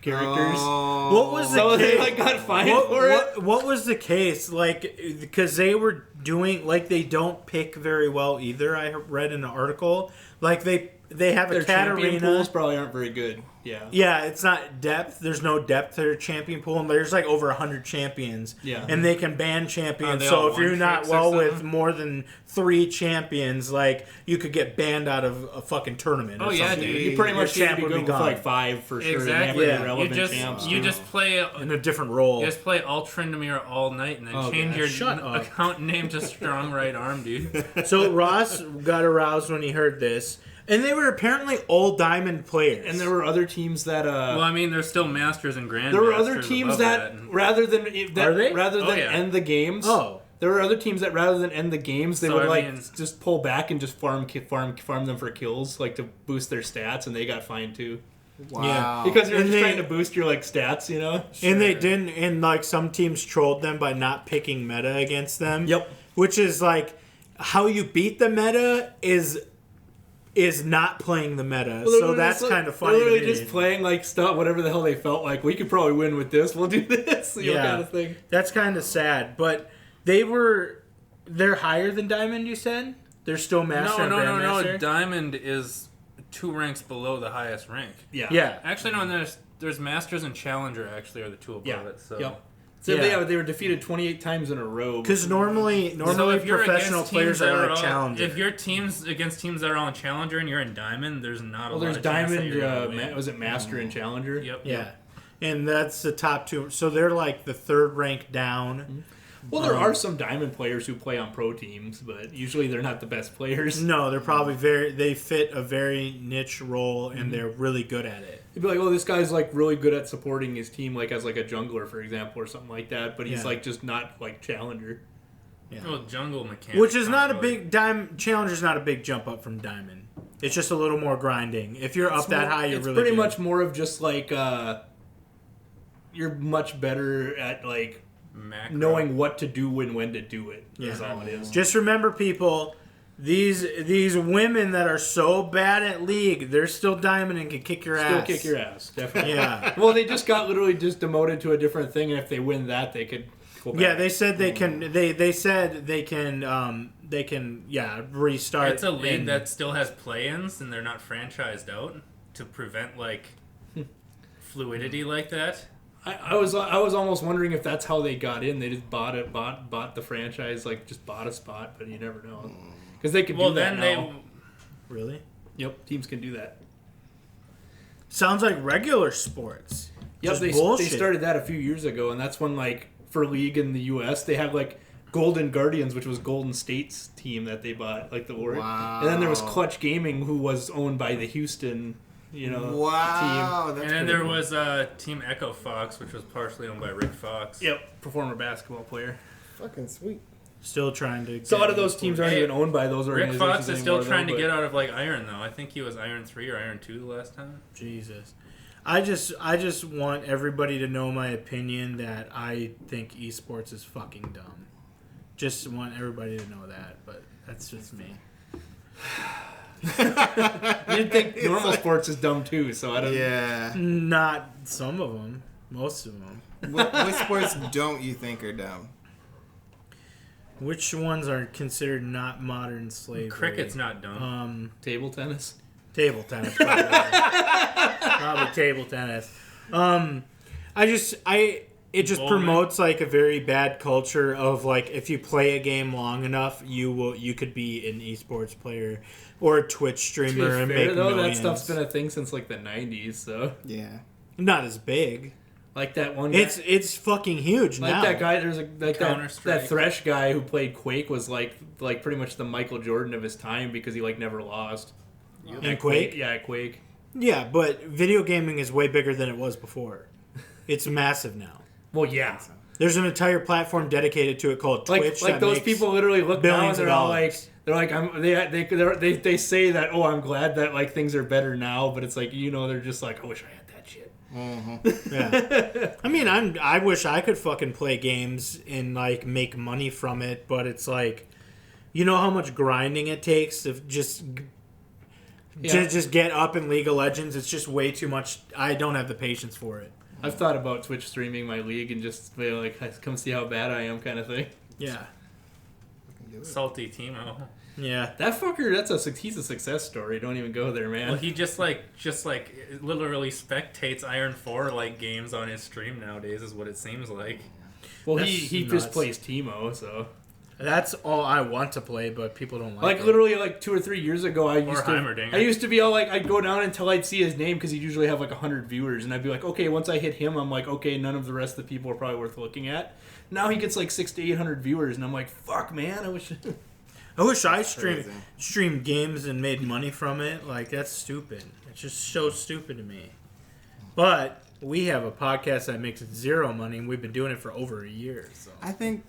characters. Oh. What was the So case? they like got fined for it. What was the case? Like, because they were doing like they don't pick very well either. I read in an article like they have Their a cat champion arena. pools probably aren't very good. Yeah. Yeah, it's not depth. There's no depth to their champion pool, and there's like over 100 champions. Yeah. And they can ban champions. they So all if you're one not tricks or well with something? more than 3 champions, like you could get banned out of a fucking tournament. Or Oh, yeah, something. dude. You pretty much Your need to champ be would good be with gone. like 5 for sure. Exactly. Yeah. Yeah. You Relevant just champs. you just play in a different role. you just play Ultrandomir all night and then Oh, change God. your Shut up. account name to Strong Right Arm, dude. So Ross got aroused when he heard this, and they were apparently all diamond players. And there were other teams that. Well, I mean, there's still Masters and Grandmasters. There were other teams above that rather than Are they? yeah. end the games. Oh. There were other teams that rather than end the games, they So, would I like mean- just pull back and just farm them for kills, like to boost their stats, and they got fined too. Wow. Because you're And just they- trying to boost your like stats, you know. And they didn't, and like some teams trolled them by not picking meta against them. Yep. Which is like how you beat the meta is not playing the meta. So that's kind of funny. They're literally to me. just playing like stuff, whatever the hell they felt like. We could probably win with this. We'll do this, you know, kind of thing. That's kind of sad. But they're higher than Diamond. You said they're still Master and No. Grandmaster? Diamond is 2 ranks below the highest rank. Yeah. Yeah. Actually, no. And there's Masters and Challenger. Actually, are the 2 above Yeah. it. So. Yep. So Yeah. they were defeated 28 times in a row. Because normally So if you're professional against players teams that are like all- Challenger. If your team's against teams that are on Challenger and you're in Diamond, there's not a well, lot there's of chance that Diamond. you're gonna win. Was it Master and Challenger? Yep. yeah. And that's the top 2. So they're like the 3rd rank down. Well, there are some Diamond players who play on pro teams, but usually they're not the best players. No, they're probably they fit a very niche role and they're really good at it. You'd be like, oh, this guy's like really good at supporting his team, like as like a jungler, for example, or something like that. But he's Yeah. like just not like Challenger. Yeah. Well, jungle mechanics. Which is not a aren't really- big Challenger's not a big jump up from Diamond. It's just a little more grinding. If you're up that high, you're It's really pretty good. much more of just like you're much better at like macro. knowing what to do and when to do it. Is Yeah. all it is. Just remember, people, these women that are so bad at League, they're still Diamond and can kick your Still ass. kick your ass, definitely. Yeah. Well, they just got literally just demoted to a different thing, and if they win that, they could go back. Yeah, they said they can. They said they can. Restart. It's a league and- that still has play-ins and they're not franchised out to prevent like fluidity like that. I was almost wondering if that's how they got in. They just bought the franchise, like just bought a spot, but you never know because they could Well, do that then now. Really Yep, teams can do that. sounds like regular sports. Yep, Just they bullshit. started that a few years ago, and that's when like for League in the U.S. they have like Golden Guardians, which was Golden State's team that they bought, like the Warriors. Wow. And then there was Clutch Gaming, who was owned by the Houston, team. Wow. That's And then pretty there cool. was Team Echo Fox, which was partially owned by Rick Fox. Yep, former basketball player. fucking sweet. Still trying to. So a lot of those teams aren't Hey, even owned by those Rick organizations Fox is still anymore, trying though, to but- get out of like Iron though. I think he was Iron 3 or Iron 2 the last time. Jesus. I just want everybody to know my opinion that I think esports is fucking dumb. Just want everybody to know that, but that's just me. You'd think normal sports is dumb too, so I don't. Yeah. Not some of them, most of them. What sports don't you think are dumb? Which ones are considered not modern slavery? Cricket's not dumb. Table tennis. Table tennis. Probably table tennis. It just Bowling. promotes like a very bad culture of like if you play a game long enough, you could be an esports player or a Twitch To be streamer and fair, make though, millions. that stuff's been a thing since like the '90s. So Yeah. Not as big. like that one. Guy, It's fucking huge like now. that guy. There's like that Counter-Strike. Thresh guy who played Quake was like pretty much the Michael Jordan of his time because he like never lost. In Quake? Yeah, at Quake. Yeah, but video gaming is way bigger than it was before. It's massive now. Well, yeah. There's an entire platform dedicated to it called Twitch. Like that those makes people literally look down and billions of they're all dollars. they say that, oh, I'm glad that like things are better now, but it's like, they're just like, I wish I had that shit. Yeah. I mean, I wish I could fucking play games and like make money from it, but it's like You know how much grinding it takes to just get up in League of Legends? It's just way too much. I don't have the patience for it. I've thought about Twitch streaming my league and just be like, come see how bad I am kind of thing. Yeah. Salty Timo. Yeah. That fucker, he's a success story. Don't even go there, man. Well, he just literally spectates Iron 4 like games on his stream nowadays is what it seems like. Well, That's he nuts. just plays Timo, so. That's all I want to play, but people don't like it. Literally 2 or 3 years ago, I Heimerdinger. used to be all like, I'd go down until I'd see his name because he'd usually have 100 viewers, and I'd be like, okay, once I hit him, I'm like, okay, none of the rest of the people are probably worth looking at. Now he gets 600 to 800 viewers, and I'm like, fuck, man, I wish I streamed games and made money from it. Like, that's stupid. It's just so stupid to me. But we have a podcast that makes 0 money, and we've been doing it for over a year. So I think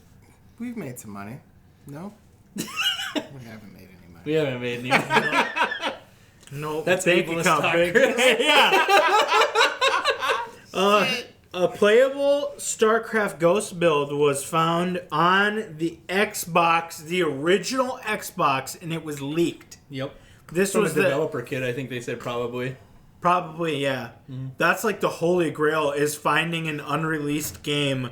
we've made some money. No? We haven't made any money. We haven't made any money. no, That's bank ableist account talk, big. Chris. Yeah. A playable StarCraft Ghost build was found on the Xbox, the original Xbox, and it was leaked. Yep. This From was a developer kit, I think they said probably. Probably, yeah. Mm-hmm. That's like the holy grail is finding an unreleased game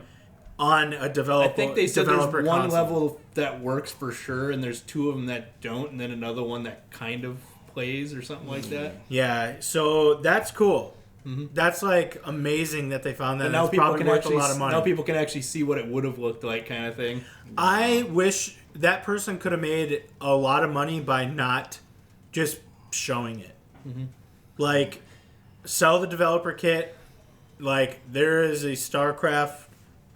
on a developer. I think they said there's one console. level that works for sure, and there's 2 of them that don't, and then another one that kind of plays or something like that. Yeah, so that's cool. Mm-hmm. That's amazing that they found that. And now it's people probably can worth actually a lot of money. now people can actually see what it would have looked like, kind of thing. I wish that person could have made a lot of money by not just showing it. Mm-hmm. Sell the developer kit. There is a StarCraft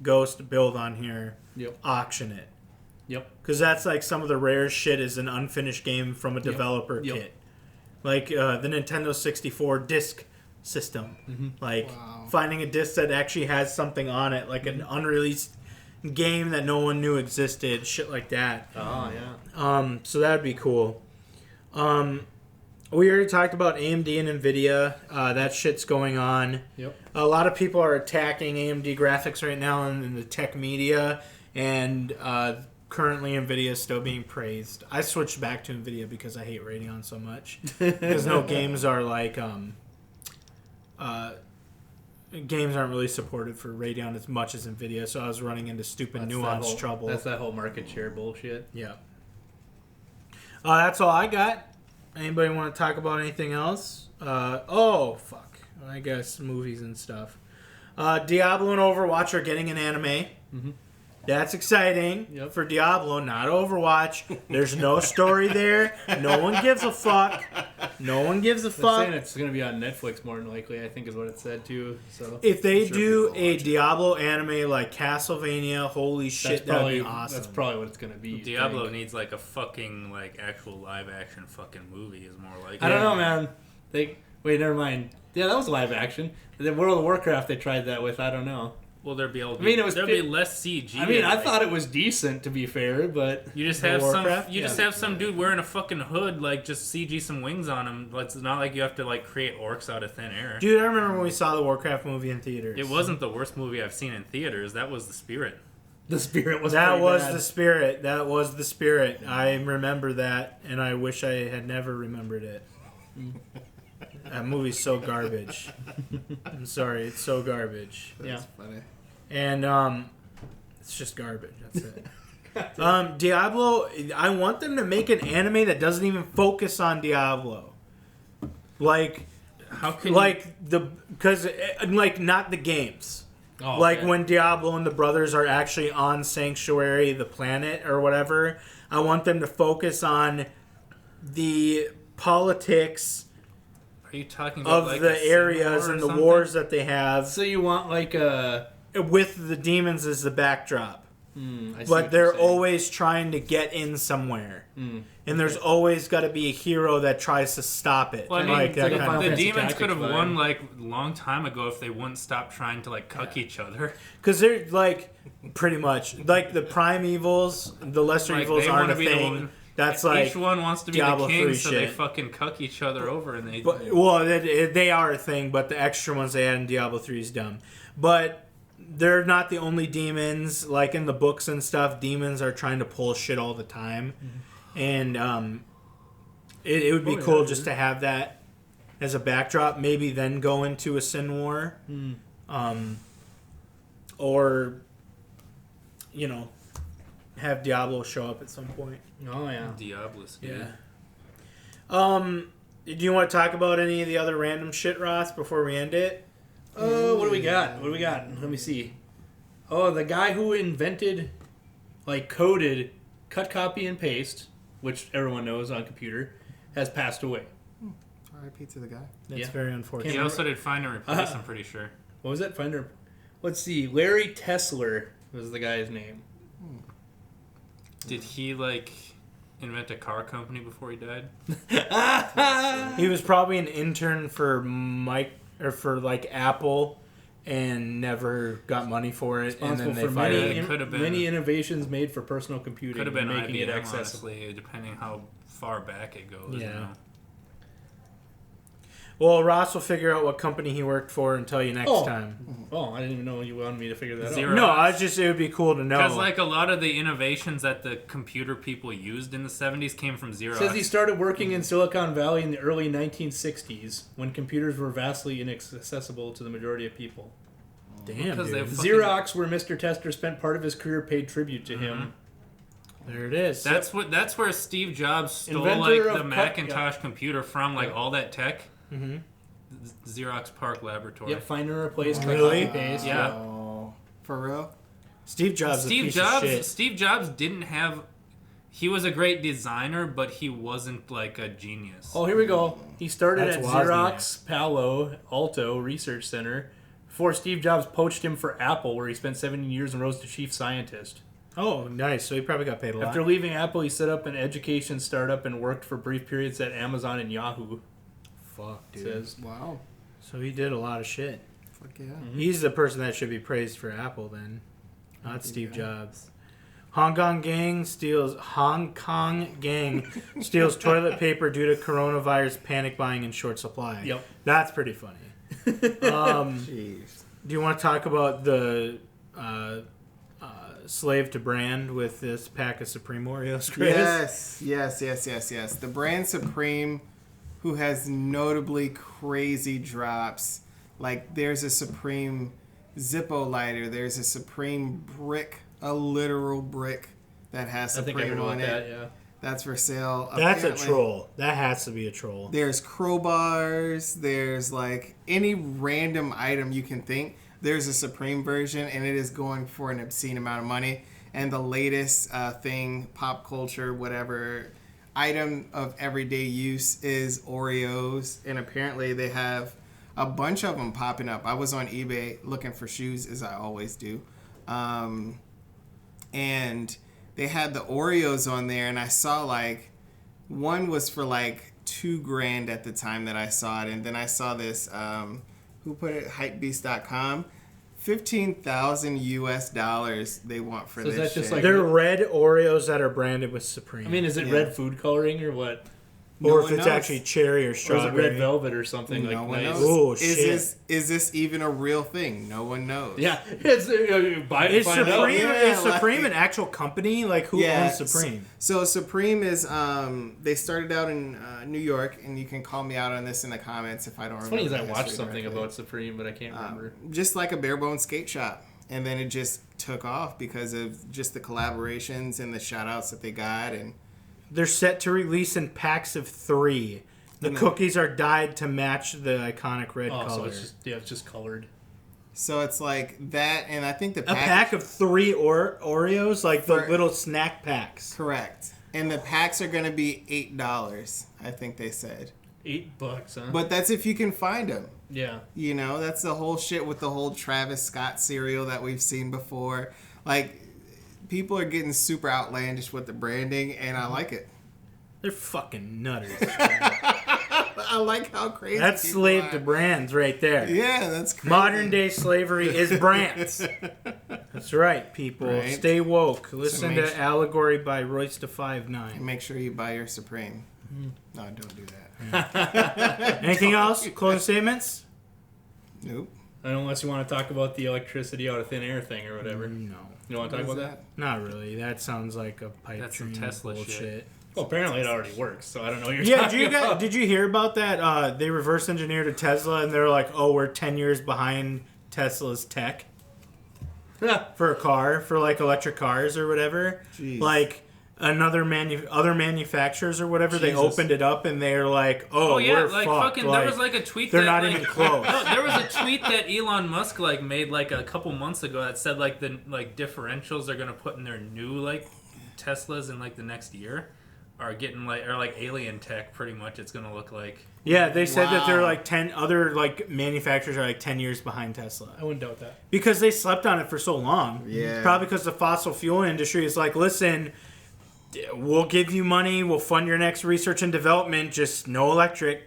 Ghost build on here. Yep. Auction it. Yep. Because that's some of the rare shit is an unfinished game from a developer kit. The Nintendo 64 disc system. Mm-hmm. Finding a disc that actually has something on it, an unreleased game that no one knew existed, shit like that. Oh, yeah. So that would be cool. We already talked about AMD and NVIDIA. That shit's going on. Yep. A lot of people are attacking AMD graphics right now in the tech media, and currently NVIDIA is still being praised. I switched back to NVIDIA because I hate Radeon so much. Because no games are games aren't really supported for Radeon as much as NVIDIA, so I was running into stupid nuance trouble. That's that whole market share bullshit. Yeah. That's all I got. Anybody want to talk about anything else? I guess movies and stuff. Diablo and Overwatch are getting an anime. Mm-hmm. That's exciting for Diablo, not Overwatch. There's no story there. No one gives a fuck. No one gives a fuck. Saying it's going to be on Netflix more than likely, I think is what it said too. So if they do a Diablo anime like Castlevania, holy shit, that would be awesome. That's probably what it's going to be. Diablo needs a fucking actual live action fucking movie is more like. I don't know, man. Wait, never mind. Yeah, that was live action. The World of Warcraft they tried that with. I don't know. Well, there'd be less CG. I thought it was decent, to be fair, but you just have have some dude wearing a fucking hood, just CG some wings on him. It's not like you have to create orcs out of thin air. Dude, I remember when we saw the Warcraft movie in theaters. It wasn't the worst movie I've seen in theaters. That was The Spirit. The Spirit was. The Spirit. That was The Spirit. I remember that, and I wish I had never remembered it. That movie's so garbage. I'm sorry, it's so garbage. That's funny. And it's just garbage. That's it. Diablo. I want them to make an anime that doesn't even focus on Diablo. How can not the games. Oh, When Diablo and the brothers are actually on Sanctuary, the planet or whatever. I want them to focus on the politics. Are you talking about of the areas and the wars that they have? So you want with the demons as the backdrop. But they're always trying to get in somewhere. And there's always got to be a hero that tries to stop it. Well, the demons could have won long time ago if they wouldn't stop trying to cuck each other. Because they're pretty much the primevals, the lesser evils aren't a thing. That's each one wants to be Diablo the king, 3 so shit. they fucking cuck each other over, and they. They are a thing, but the extra ones they had in Diablo 3 is dumb. But they're not the only demons. Like in the books and stuff, demons are trying to pull shit all the time. And it would be cool just to have that as a backdrop. Maybe then go into a Sin War. Or, have Diablo show up at some point. Oh, yeah. Diablo's. Yeah. Do you want to talk about any of the other random shit, Ross, before we end it? What do we got? Let me see. Oh, the guy who invented, coded cut, copy, and paste, which everyone knows on computer, has passed away. R.I.P. to the guy. That's very unfortunate. He also did Find and Replace, I'm pretty sure. What was that? Let's see. Larry Tesler was the guy's name. Did he, invent a car company before he died? He was probably an intern for Apple and never got money for it, and then they fired him. Many innovations made for personal computing. Could have been making IBM, it accessible. honestly, depending how far back it goes. Yeah. Well, Ross will figure out what company he worked for and tell you next time. Oh, I didn't even know you wanted me to figure that Xerox. out. No, it would be cool to know. Because a lot of the innovations that the computer people used in the 70s came from Xerox. It says he started working in Silicon Valley in the early 1960s when computers were vastly inaccessible to the majority of people. Damn, Because dude. Xerox, where Mr. Tester spent part of his career, paid tribute to him. There it is. That's where Steve Jobs stole Inventor the of Macintosh computer from, all that tech. Mm-hmm. Xerox Park Laboratory. Yep, find and replace. Really? Copy, paste. Yeah. Oh, for real? Steve Jobs. Steve Jobs didn't have. He was a great designer, but he wasn't a genius. Oh, here we go. He started That's at Wozniak. Xerox Palo Alto Research Center before Steve Jobs poached him for Apple, where he spent 17 years and rose to chief scientist. Oh, nice. So he probably got paid a lot. After leaving Apple, he set up an education startup and worked for brief periods at Amazon and Yahoo. Fuck, dude. Says. Wow. So he did a lot of shit. Fuck yeah. He's the person that should be praised for Apple, then. Not Steve Jobs. Hong Kong gang steals toilet paper due to coronavirus panic buying in short supply. Yep. That's pretty funny. Jeez. Do you want to talk about the slave to brand with this pack of Supreme Oreos, Chris? Yes. The brand Supreme, who has notably crazy drops. There's a Supreme Zippo lighter. There's a Supreme brick, a literal brick that has I think I heard Supreme about on that, it. yeah. That's for sale. That's Apparently, a troll. That has to be a troll. There's crowbars. There's any random item you can think. There's a Supreme version, and it is going for an obscene amount of money. And the latest thing, pop culture, whatever, item of everyday use is Oreos. And apparently they have a bunch of them popping up. I was on eBay looking for shoes, as I always do. And they had the Oreos on there, and I saw one was for $2,000 at the time that I saw it. And then I saw this, who put it? Hypebeast.com. $15,000 US they want for So is this that just shit. They're red Oreos that are branded with Supreme. I mean, is it Yeah. red food coloring or what? or No if one it's knows. actually cherry or Or is it strawberry. red velvet or something No one nice? knows. Oh, is shit. this even a real thing? No one knows. Yeah, it's buy it, Is find out. Supreme, Yeah, is Supreme an actual company? Who owns Supreme? So Supreme is they started out in New York, and you can call me out on this in the comments if I don't It's remember. funny as I the watched history something correctly. about Supreme, but I can't remember. Just like a bare bone skate shop, and then it just took off because of just the collaborations and the shout outs that they got. And They're set to release in packs of 3. The cookies are dyed to match the iconic red Oh, color. so it's just colored. so it's that, and I think the A pack of 3 Oreos, the For- little snack packs. correct, and the packs are going to be $8. I think they said, $8, huh? but that's if you can find them. yeah. That's the whole shit with the whole Travis Scott cereal that we've seen before. People are getting super outlandish with the branding, and I like it. They're fucking nutters. I like how crazy That's people slave are. to brands right there. Yeah, that's crazy. Modern day slavery is brands. That's right, people. Right. Stay woke. Listen make to sure- Allegory by Royce to And 5'9". make sure you buy your Supreme. No, don't do that. Anything else? Closing statements? Nope. Unless you want to talk about the electricity out of thin air thing or whatever. No. You don't want to talk about that? Not really. That sounds like a pipe That's some dream Tesla bullshit. shit. Well, apparently it already works, so I don't know what you're Yeah, talking about. did you hear about that? They reverse engineered a Tesla, and they're like, "Oh, we're 10 years behind Tesla's tech for a car, for like electric cars or whatever." Jeez. Like other manufacturers or whatever, they Jesus. opened it up and they're like, "Oh, Oh yeah, we're like fucked." fucking. Like, There was like a tweet. they're that, not like, even close. No, there was a tweet that Elon Musk like made like a couple months ago that said like the like differentials they're gonna put in their new like Teslas in like the next year are getting like alien tech pretty much. It's gonna look like. Yeah, they said that they're Wow. like 10 other like manufacturers are like 10 years behind Tesla. I wouldn't doubt that. Because they slept on it for so long. Yeah. Probably because the fossil fuel industry is like, listen, we'll give you money, we'll fund your next research and development, just no electric,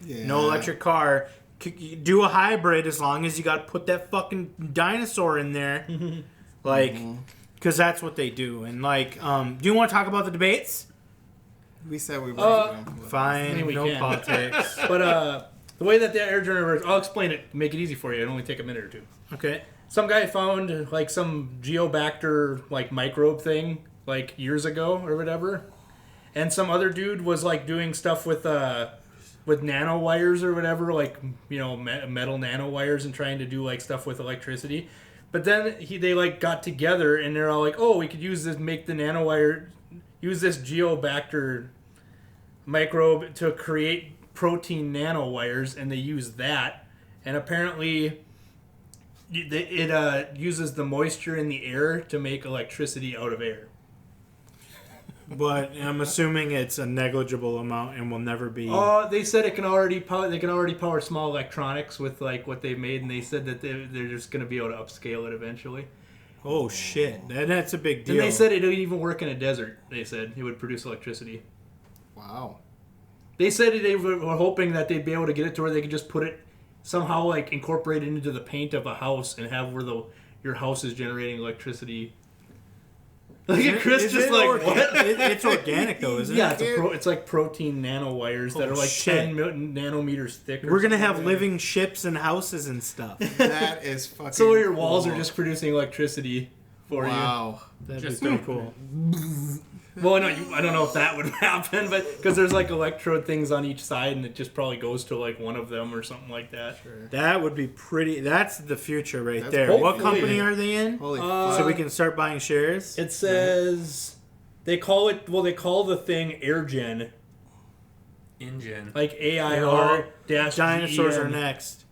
Yeah. no electric car. Do a hybrid as long as you got to put that fucking dinosaur in there. Like, because that's what they do. And like, do you want to talk about the debates? We said we were. Fine, we no can. politics. But the way that the air journey works, I'll explain it, make it easy for you. It'll only take a minute or two. Okay. Some guy found like some geobacter like microbe thing like years ago or whatever, and some other dude was like doing stuff with nanowires or whatever, like metal nanowires, and trying to do like stuff with electricity. But then they like got together and they're all like, oh, we could use this, make the nanowire, use this geobacter microbe to create protein nanowires, and they use that, and apparently it uses the moisture in the air to make electricity out of air. But I'm assuming it's a negligible amount and will never be. They said it can already power. They can already power small electronics with like what they've made, and they said that they're just going to be able to upscale it eventually. Oh shit, that's a big deal. And they said it would even work in a desert. They said it would produce electricity. Wow. They said they were hoping that they'd be able to get it to where they could just put it somehow, like incorporate it into the paint of a house and have where your house is generating electricity. Look at Chris, Is just it like organic? what? It's organic though, isn't Yeah, it? it's like protein nanowires that Oh, are like shit. 10 nanometers thick. We're gonna have living ships and houses and stuff. That is fucking. So your walls cool. are just producing electricity for Wow. That'd Just be pretty cool. you. Well, no, I don't know if that would happen, but because there's like electrode things on each side, and it just probably goes to like one of them or something like that. That would be pretty. That's the future right That's there. What hopefully- company are they in? Holy So we can start buying shares. It says they call the thing AirGen, Engine. like AIR dash Dinosaurs are GEN. next.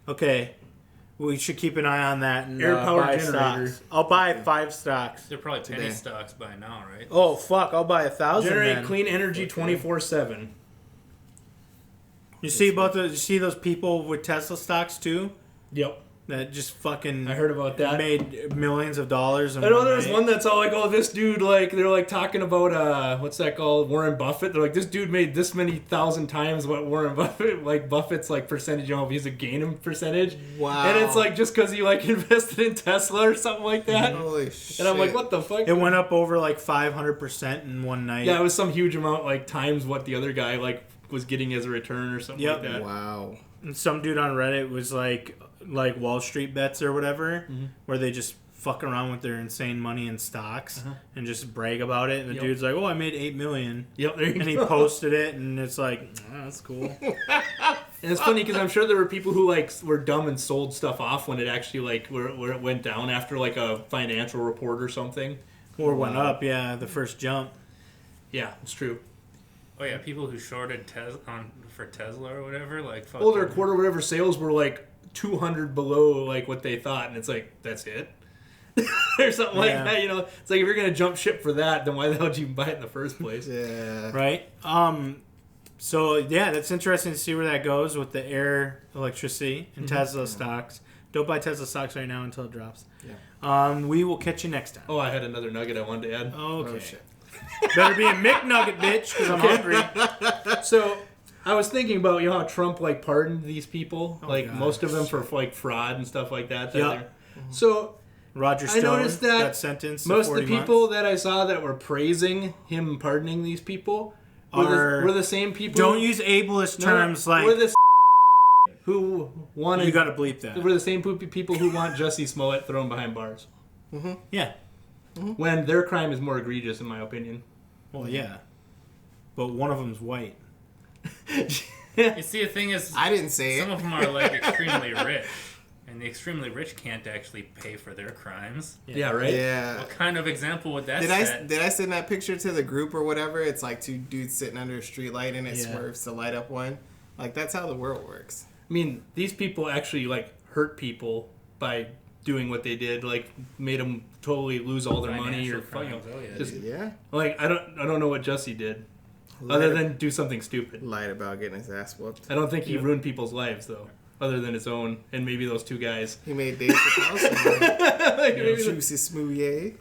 Okay, we should keep an eye on that and Air power buy generator. stocks. I'll buy 5 stocks. They're probably penny Today. stocks by now, right? Oh fuck! I'll buy 1,000. Generate then. clean energy 24/7. You see those people with Tesla stocks too? Yep, That just fucking. I heard about that. Made millions of dollars. In I know one there's night. one that's all like, oh, this dude, like, they're like talking about, what's that called? Warren Buffett. They're like, this dude made this many thousand times what Warren Buffett, like, Buffett's, like, percentage, he's a gain percentage. Wow. And it's like, just because he, like, invested in Tesla or something like that. Holy shit. And I'm like, what the fuck? It went up over like 500% in one night. Yeah, it was some huge amount, like, times what the other guy, like, was getting as a return or something Yep. like that. Wow. And some dude on Reddit was like Wall Street bets or whatever, where they just fuck around with their insane money in stocks and just brag about it. And the Yep. dude's like, "Oh, I made $8 million," Yep, there you and he go. posted it, and it's like, oh, "That's cool." And it's funny because I'm sure there were people who like were dumb and sold stuff off when it actually like where it went down after like a financial report or something. Or went up, yeah, the first jump. Yeah, it's true. Oh yeah, people who shorted for Tesla or whatever, like fuck. Well, their quarter whatever sales were like 200 below like what they thought, and it's like that's it, or something like Yeah. that. It's like if you're gonna jump ship for that, then why the hell did you buy it in the first place? Yeah. Right. So yeah, that's interesting to see where that goes with the air electricity and Tesla stocks. Don't buy Tesla stocks right now until it drops. Yeah. We will catch you next time. Oh, I had another nugget I wanted to add. Okay. Oh shit. Better be a McNugget, bitch, because I'm hungry. So I was thinking about how Trump like pardoned these people, like God. most of them for like fraud and stuff like that. Yeah. they're- So Roger I Stone noticed that got sentenced to most of 40 the people months. that I saw that were praising him pardoning these people were Are- the same people. Don't use ableist No, no, terms like were the who wanted. You got to bleep that. We're the same people who want Jussie Smollett thrown behind bars. Yeah. When their crime is more egregious, in my opinion. Well, yeah. But one of them's white. You see, the thing is, I didn't say some it. of them are like extremely rich, and the extremely rich can't actually pay for their crimes. Yeah, right? Yeah. What kind of example would that set? Did I send that picture to the group or whatever? It's like two dudes sitting under a street light and it Yeah. swerves to light up one. Like, that's how the world works. I mean, these people actually, like, hurt people by doing what they did. Like, made them totally lose all their money or Financial crimes, oh, yeah. just, Yeah. like, I don't know what Jussie did. Other than do something stupid. Lied about getting his ass whooped. I don't think he ruined people's lives, though. Other than his own, and maybe those two guys. He made Dave Chappelle Like, maybe the- juicy smoothie.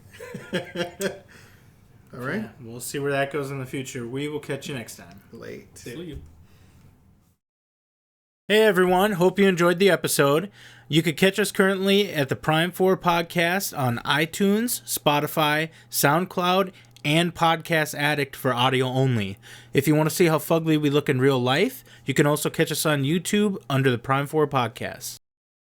All right. Yeah, we'll see where that goes in the future. We will catch you next time. Late. See you. Hey everyone, hope you enjoyed the episode. You could catch us currently at the Prime 4 podcast on iTunes, Spotify, SoundCloud, and Podcast Addict for audio only. If you want to see how fugly we look in real life, you can also catch us on YouTube under the Prime 4 podcast.